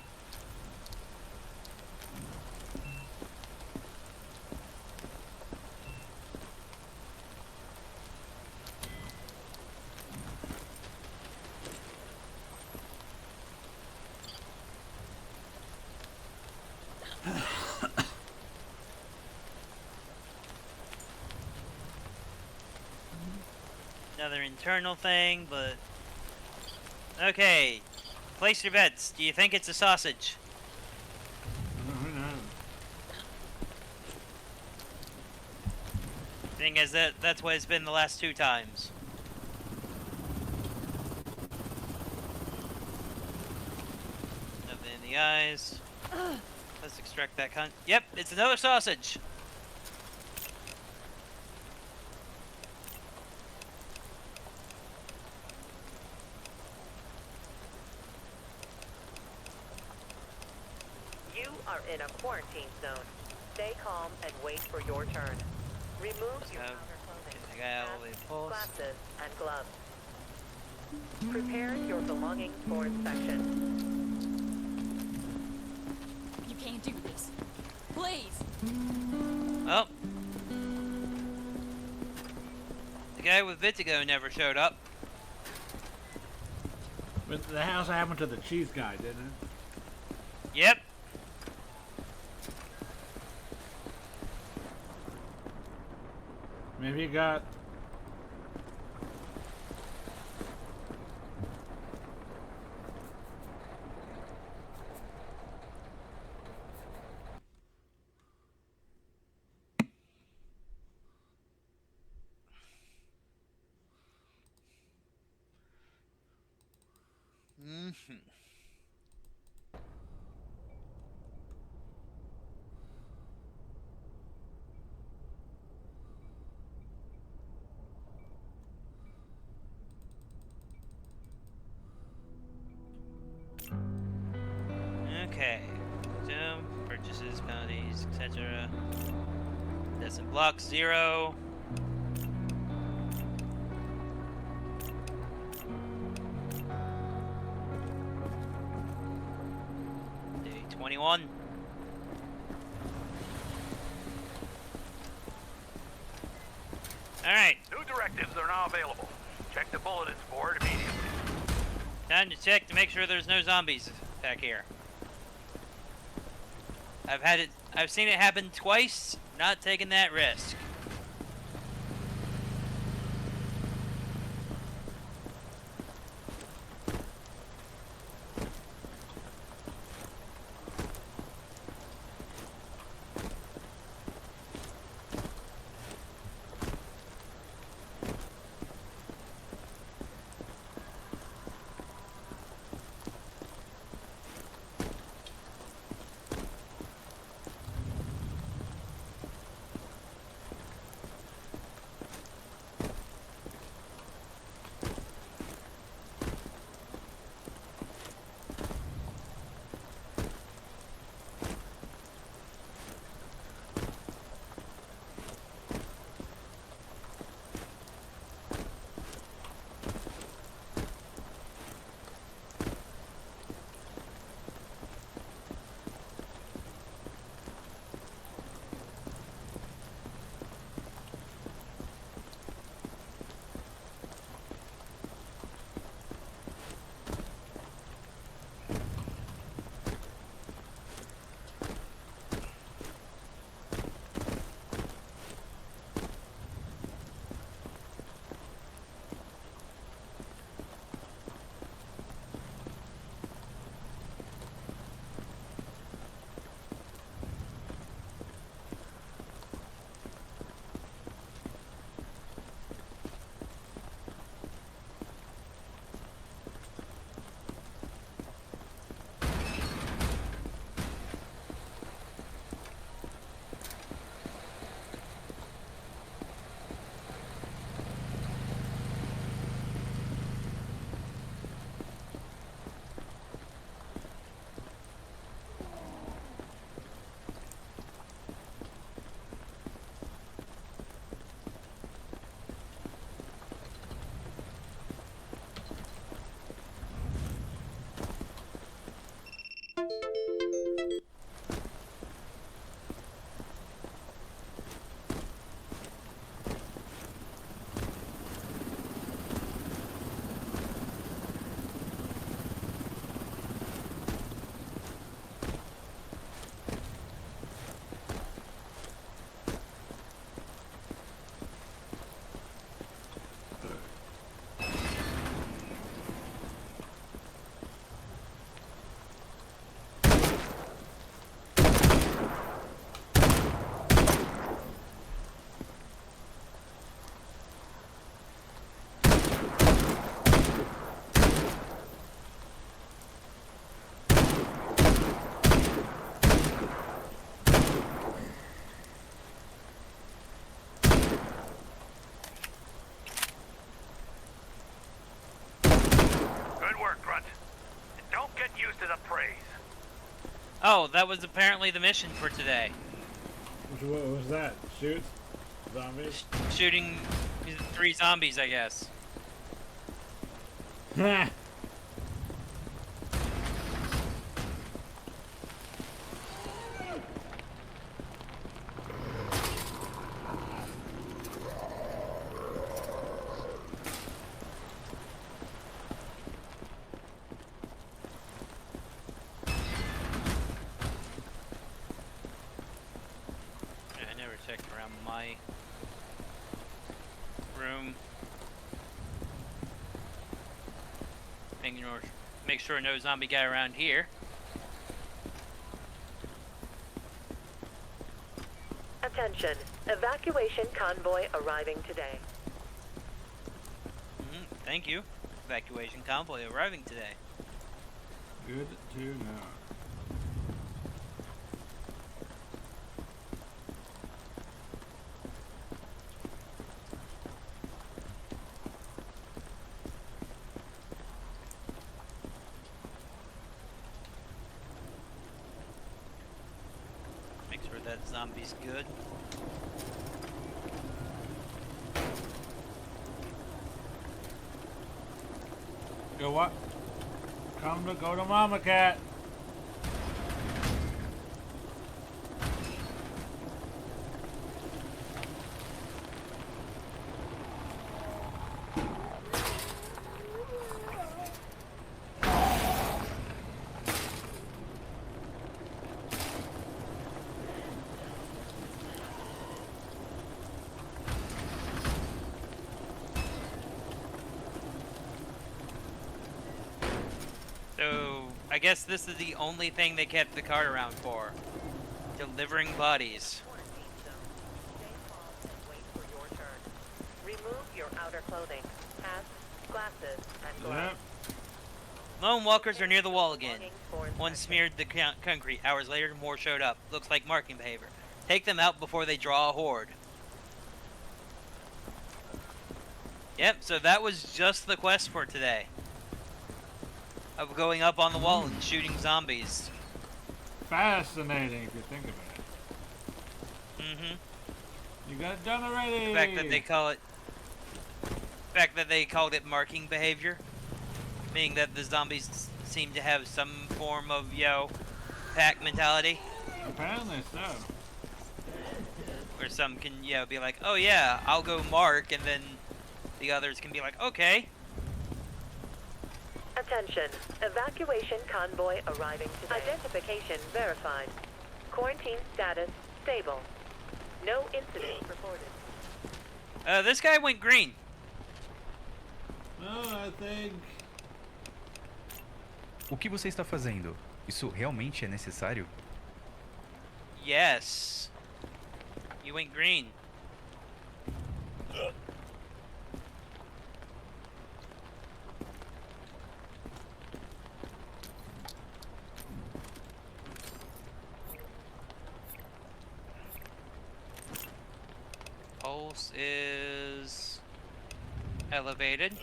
Another internal thing, but okay. Place your bets. Do you think it's a sausage? Who knows? Thing is that's what it's been the last 2 times. Nothing in the eyes. Let's extract that cunt. Yep, it's another sausage. You are in a quarantine zone. Stay calm and wait for your turn. Remove your have- outer clothing, I got all the hats, pulse. glasses, and gloves. Prepare your belongings for inspection. You can't do this. Please. Well, the guy with Vitigo never showed up. But the house happened to the cheese guy, didn't it? Yep. Maybe he got. Mm-hmm. Okay. So, purchases, penalties, etc. Doesn't block 0. Day 21. Alright. New directives are now available. Check the bulletins board immediately. Time to check to make sure there's no zombies back here. I've seen it happen twice, not taking that risk. Good work, Grunt. And don't get used to the praise. Oh, that was apparently the mission for today. What was that? Shoot? Zombies? Shooting 3 zombies, I guess. Ha! I never checked around my room. Make sure no zombie guy around here. Attention. Evacuation convoy arriving today. Thank you. Evacuation convoy arriving today. Good to know. Make sure that zombie's good. Go what? Come to go to Mama Cat. I guess this is the only thing they kept the cart around for. Delivering bodies. Quarantine zone. Stay calm and wait for your turn. Remove your outer clothing, hats, glasses, and gloves. Yep. Lone walkers are near the wall again. Belongings for One inspection. smeared the concrete. Hours later, more showed up. Looks like marking behavior. Take them out before they draw a horde. Yep, so that was just the quest for today. Of going up on the wall and shooting zombies. Fascinating if you think about it. Mm-hmm. You got it done already. The fact that they called it marking behavior, meaning that the zombies seem to have some form of, pack mentality, Apparently so. where some can, be like, oh yeah, I'll go mark, and then the others can be like, okay. Attention. Evacuation convoy arriving today. Identification verified. Quarantine status stable. No incidents reported. This guy went green. No, I think. O que você está fazendo? Isso realmente é necessário? Yes. You went green. Pulse is elevated.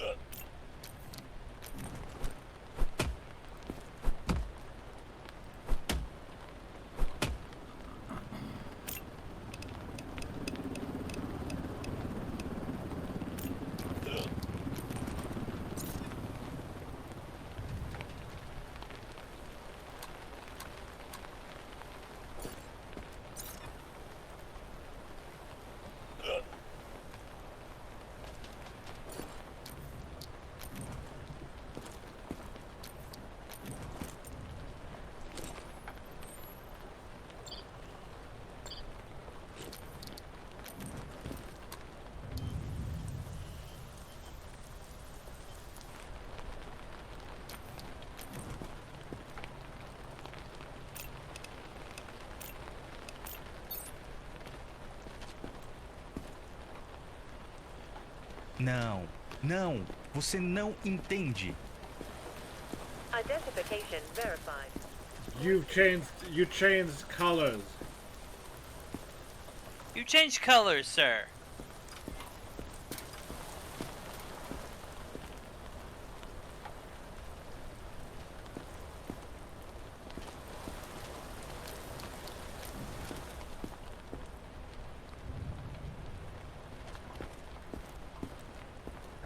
Não, não, você não entende. Identification verified. You changed colors. You changed colors, sir.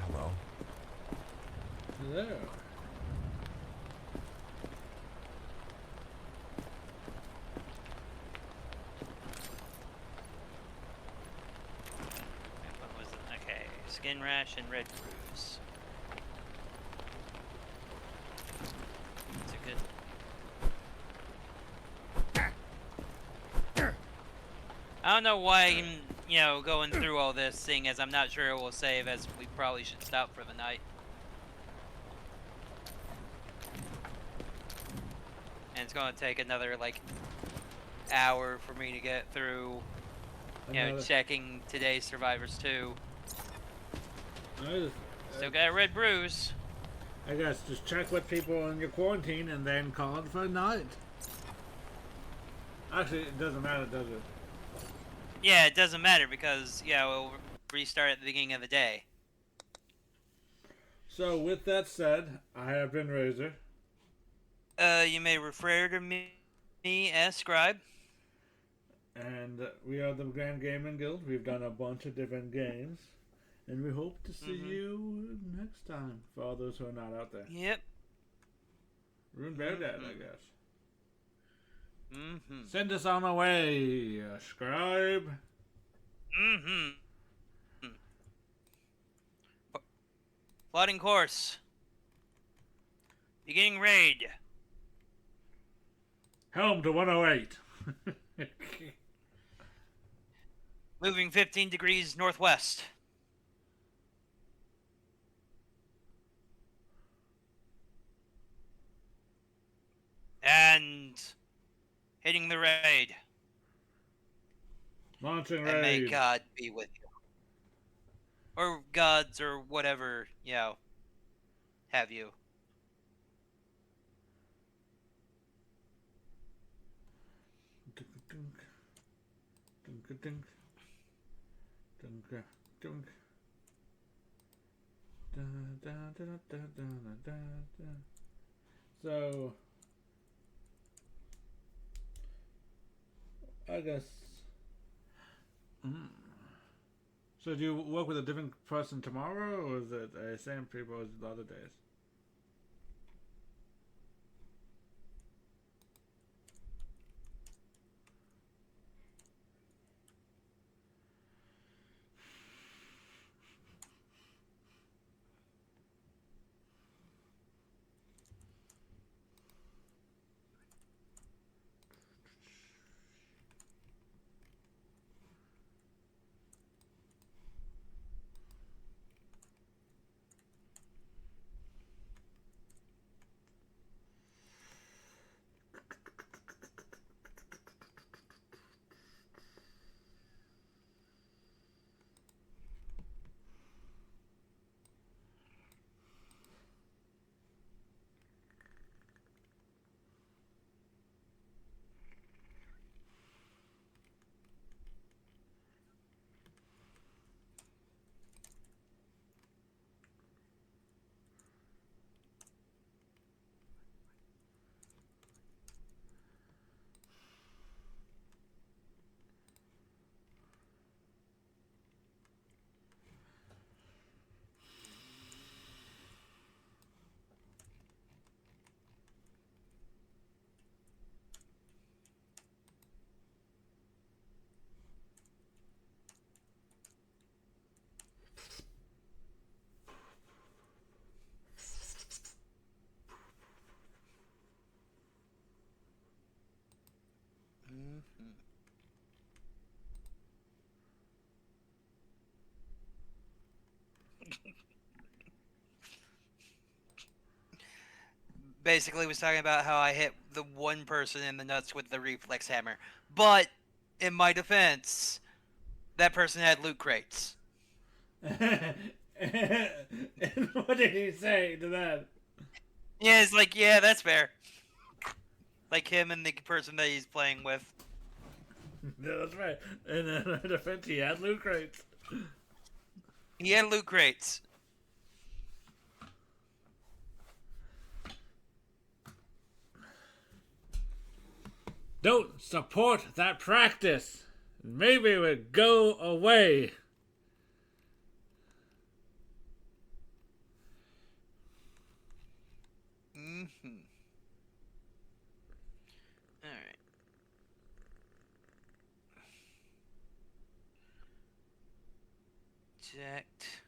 Hello. Hello. What was it? Okay, skin rash and red bruise. That's a good. I don't know why I'm, going through all this, seeing as I'm not sure it will save, as we probably should stop for the night. And it's going to take another, hour for me to get through, Another- checking today's survivors too. I Still got a red bruise. guess just check with people in your quarantine and then call it for a night. Actually, it doesn't matter, does it? Yeah, it doesn't matter because, we'll restart at the beginning of the day. So, with that said, I have been Razor. You may refer to me as Scribe. And we are the Grand Gaming Guild. We've done a bunch of different games. And we hope to see you next time, for all those who are not out there. Yep. Rune Bear Dad, I guess. Mm-hmm. Send us on our way, Scribe. Mm-hmm. Plotting course. Beginning raid. Helm to 108. Moving 15 degrees northwest. Launching the raid. Launching And may raid. God be with you. Or gods, or whatever, have you. Dunk, dunk, dunk, dunk, dunk. Da, da, da, da, da, da, da. So, I guess. So, do you work with a different person tomorrow, or is it the same people as the other days? Basically was talking about how I hit the one person in the nuts with the reflex hammer. But, in my defense, that person had loot crates. And what did he say to that? Yeah, it's like, yeah, that's fair. Like him and the person that he's playing with. Yeah, that's right. And in defense, he had loot crates. He had loot crates. Don't support that practice. Maybe it would go away. Alright. Checked.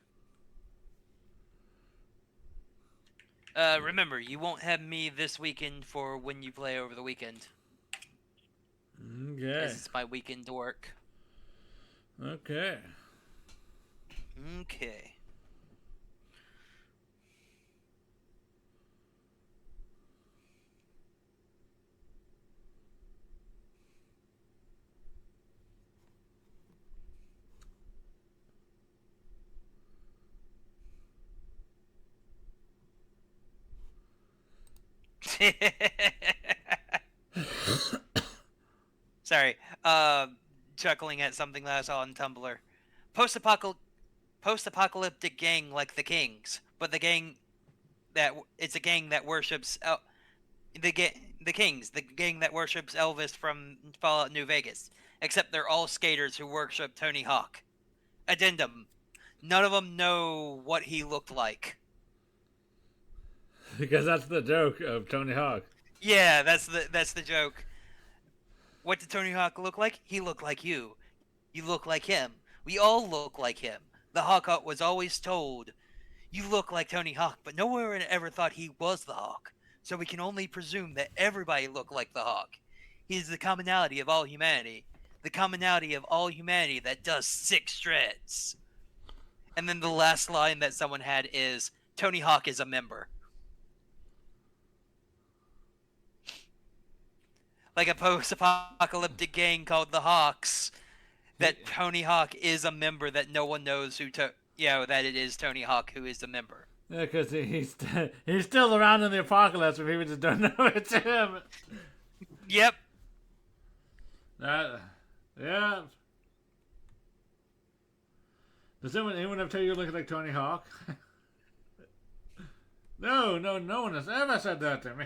Remember, you won't have me this weekend for when you play over the weekend. Okay. As it's my weekend to work. Okay. Okay. Sorry. Chuckling at something that I saw on Tumblr. Post-apocalyptic gang like the Kings, but it's a gang that worships the Kings, the gang that worships Elvis from Fallout New Vegas. Except they're all skaters who worship Tony Hawk. Addendum: none of them know what he looked like. Because that's the joke of Tony Hawk. Yeah, that's the joke. What did Tony Hawk look like? He looked like you. You look like him. We all look like him. The Hawk was always told, you look like Tony Hawk, but no one ever thought he was the Hawk. So we can only presume that everybody looked like the Hawk. He is the commonality of all humanity. The commonality of all humanity that does 6 shreds. And then the last line that someone had is, Tony Hawk is a member. like a post-apocalyptic gang called the Hawks. That He- Tony Hawk is a member that no one knows that it is Tony Hawk who is the member. Yeah, because he's still around in the apocalypse, but people just don't know it's him. Yep. Yeah. Does anyone ever tell you you look like Tony Hawk? No one has ever said that to me.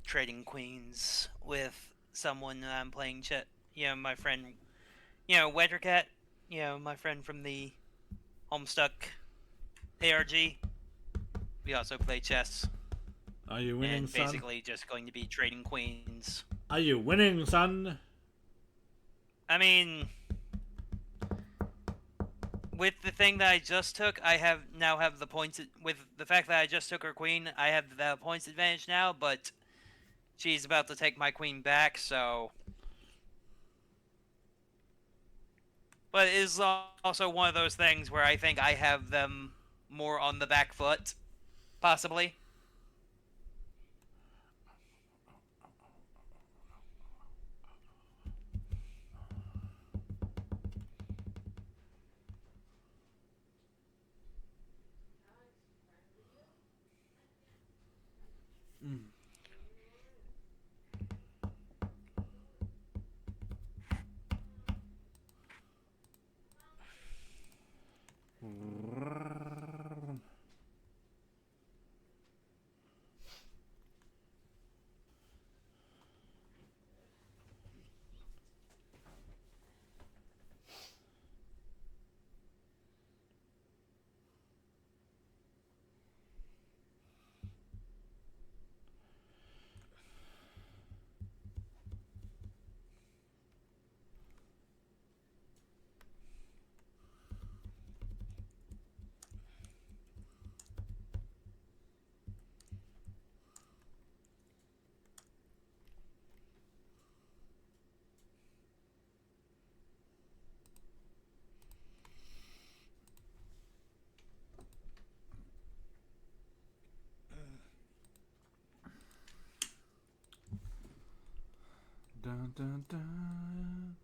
Trading Queens with someone I'm playing my friend, Weathercat, my friend from the Homestuck ARG. We also play chess. Are you winning, and son? basically just going to be trading queens. Are you winning, son? I mean, with the thing that I just took, I now have the points. With the fact that I just took her queen, I have the points advantage now, but she's about to take my queen back, so... But it is also one of those things where I think I have them more on the back foot, possibly. Dun dun dun.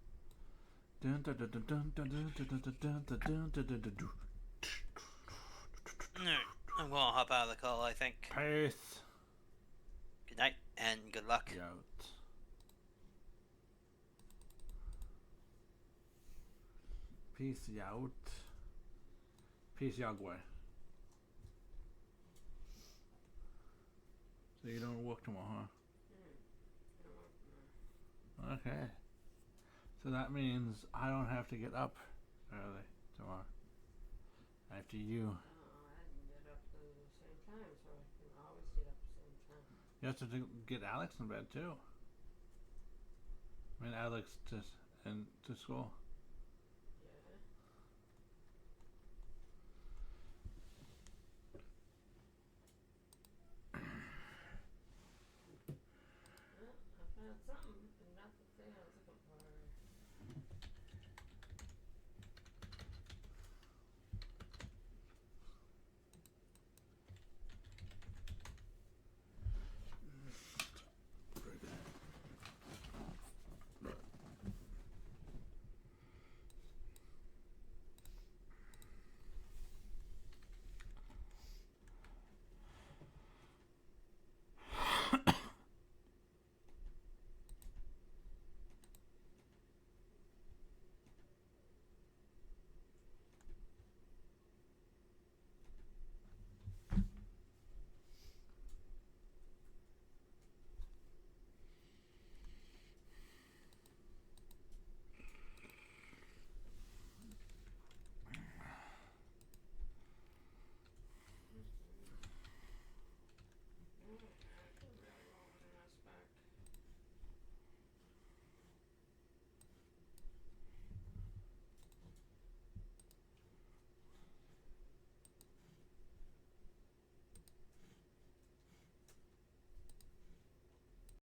Dun dun dun dun dun dun dun dun dun dun dun dun dun dun. I'm gonna hop out of the call, I think. Peace. Good night, and good luck. Out. Peace out. Peace Yagway. So you don't work tomorrow, huh? Okay. So that means I don't have to get up early tomorrow. After you. You have to get Alex in bed too. I mean, Alex to school.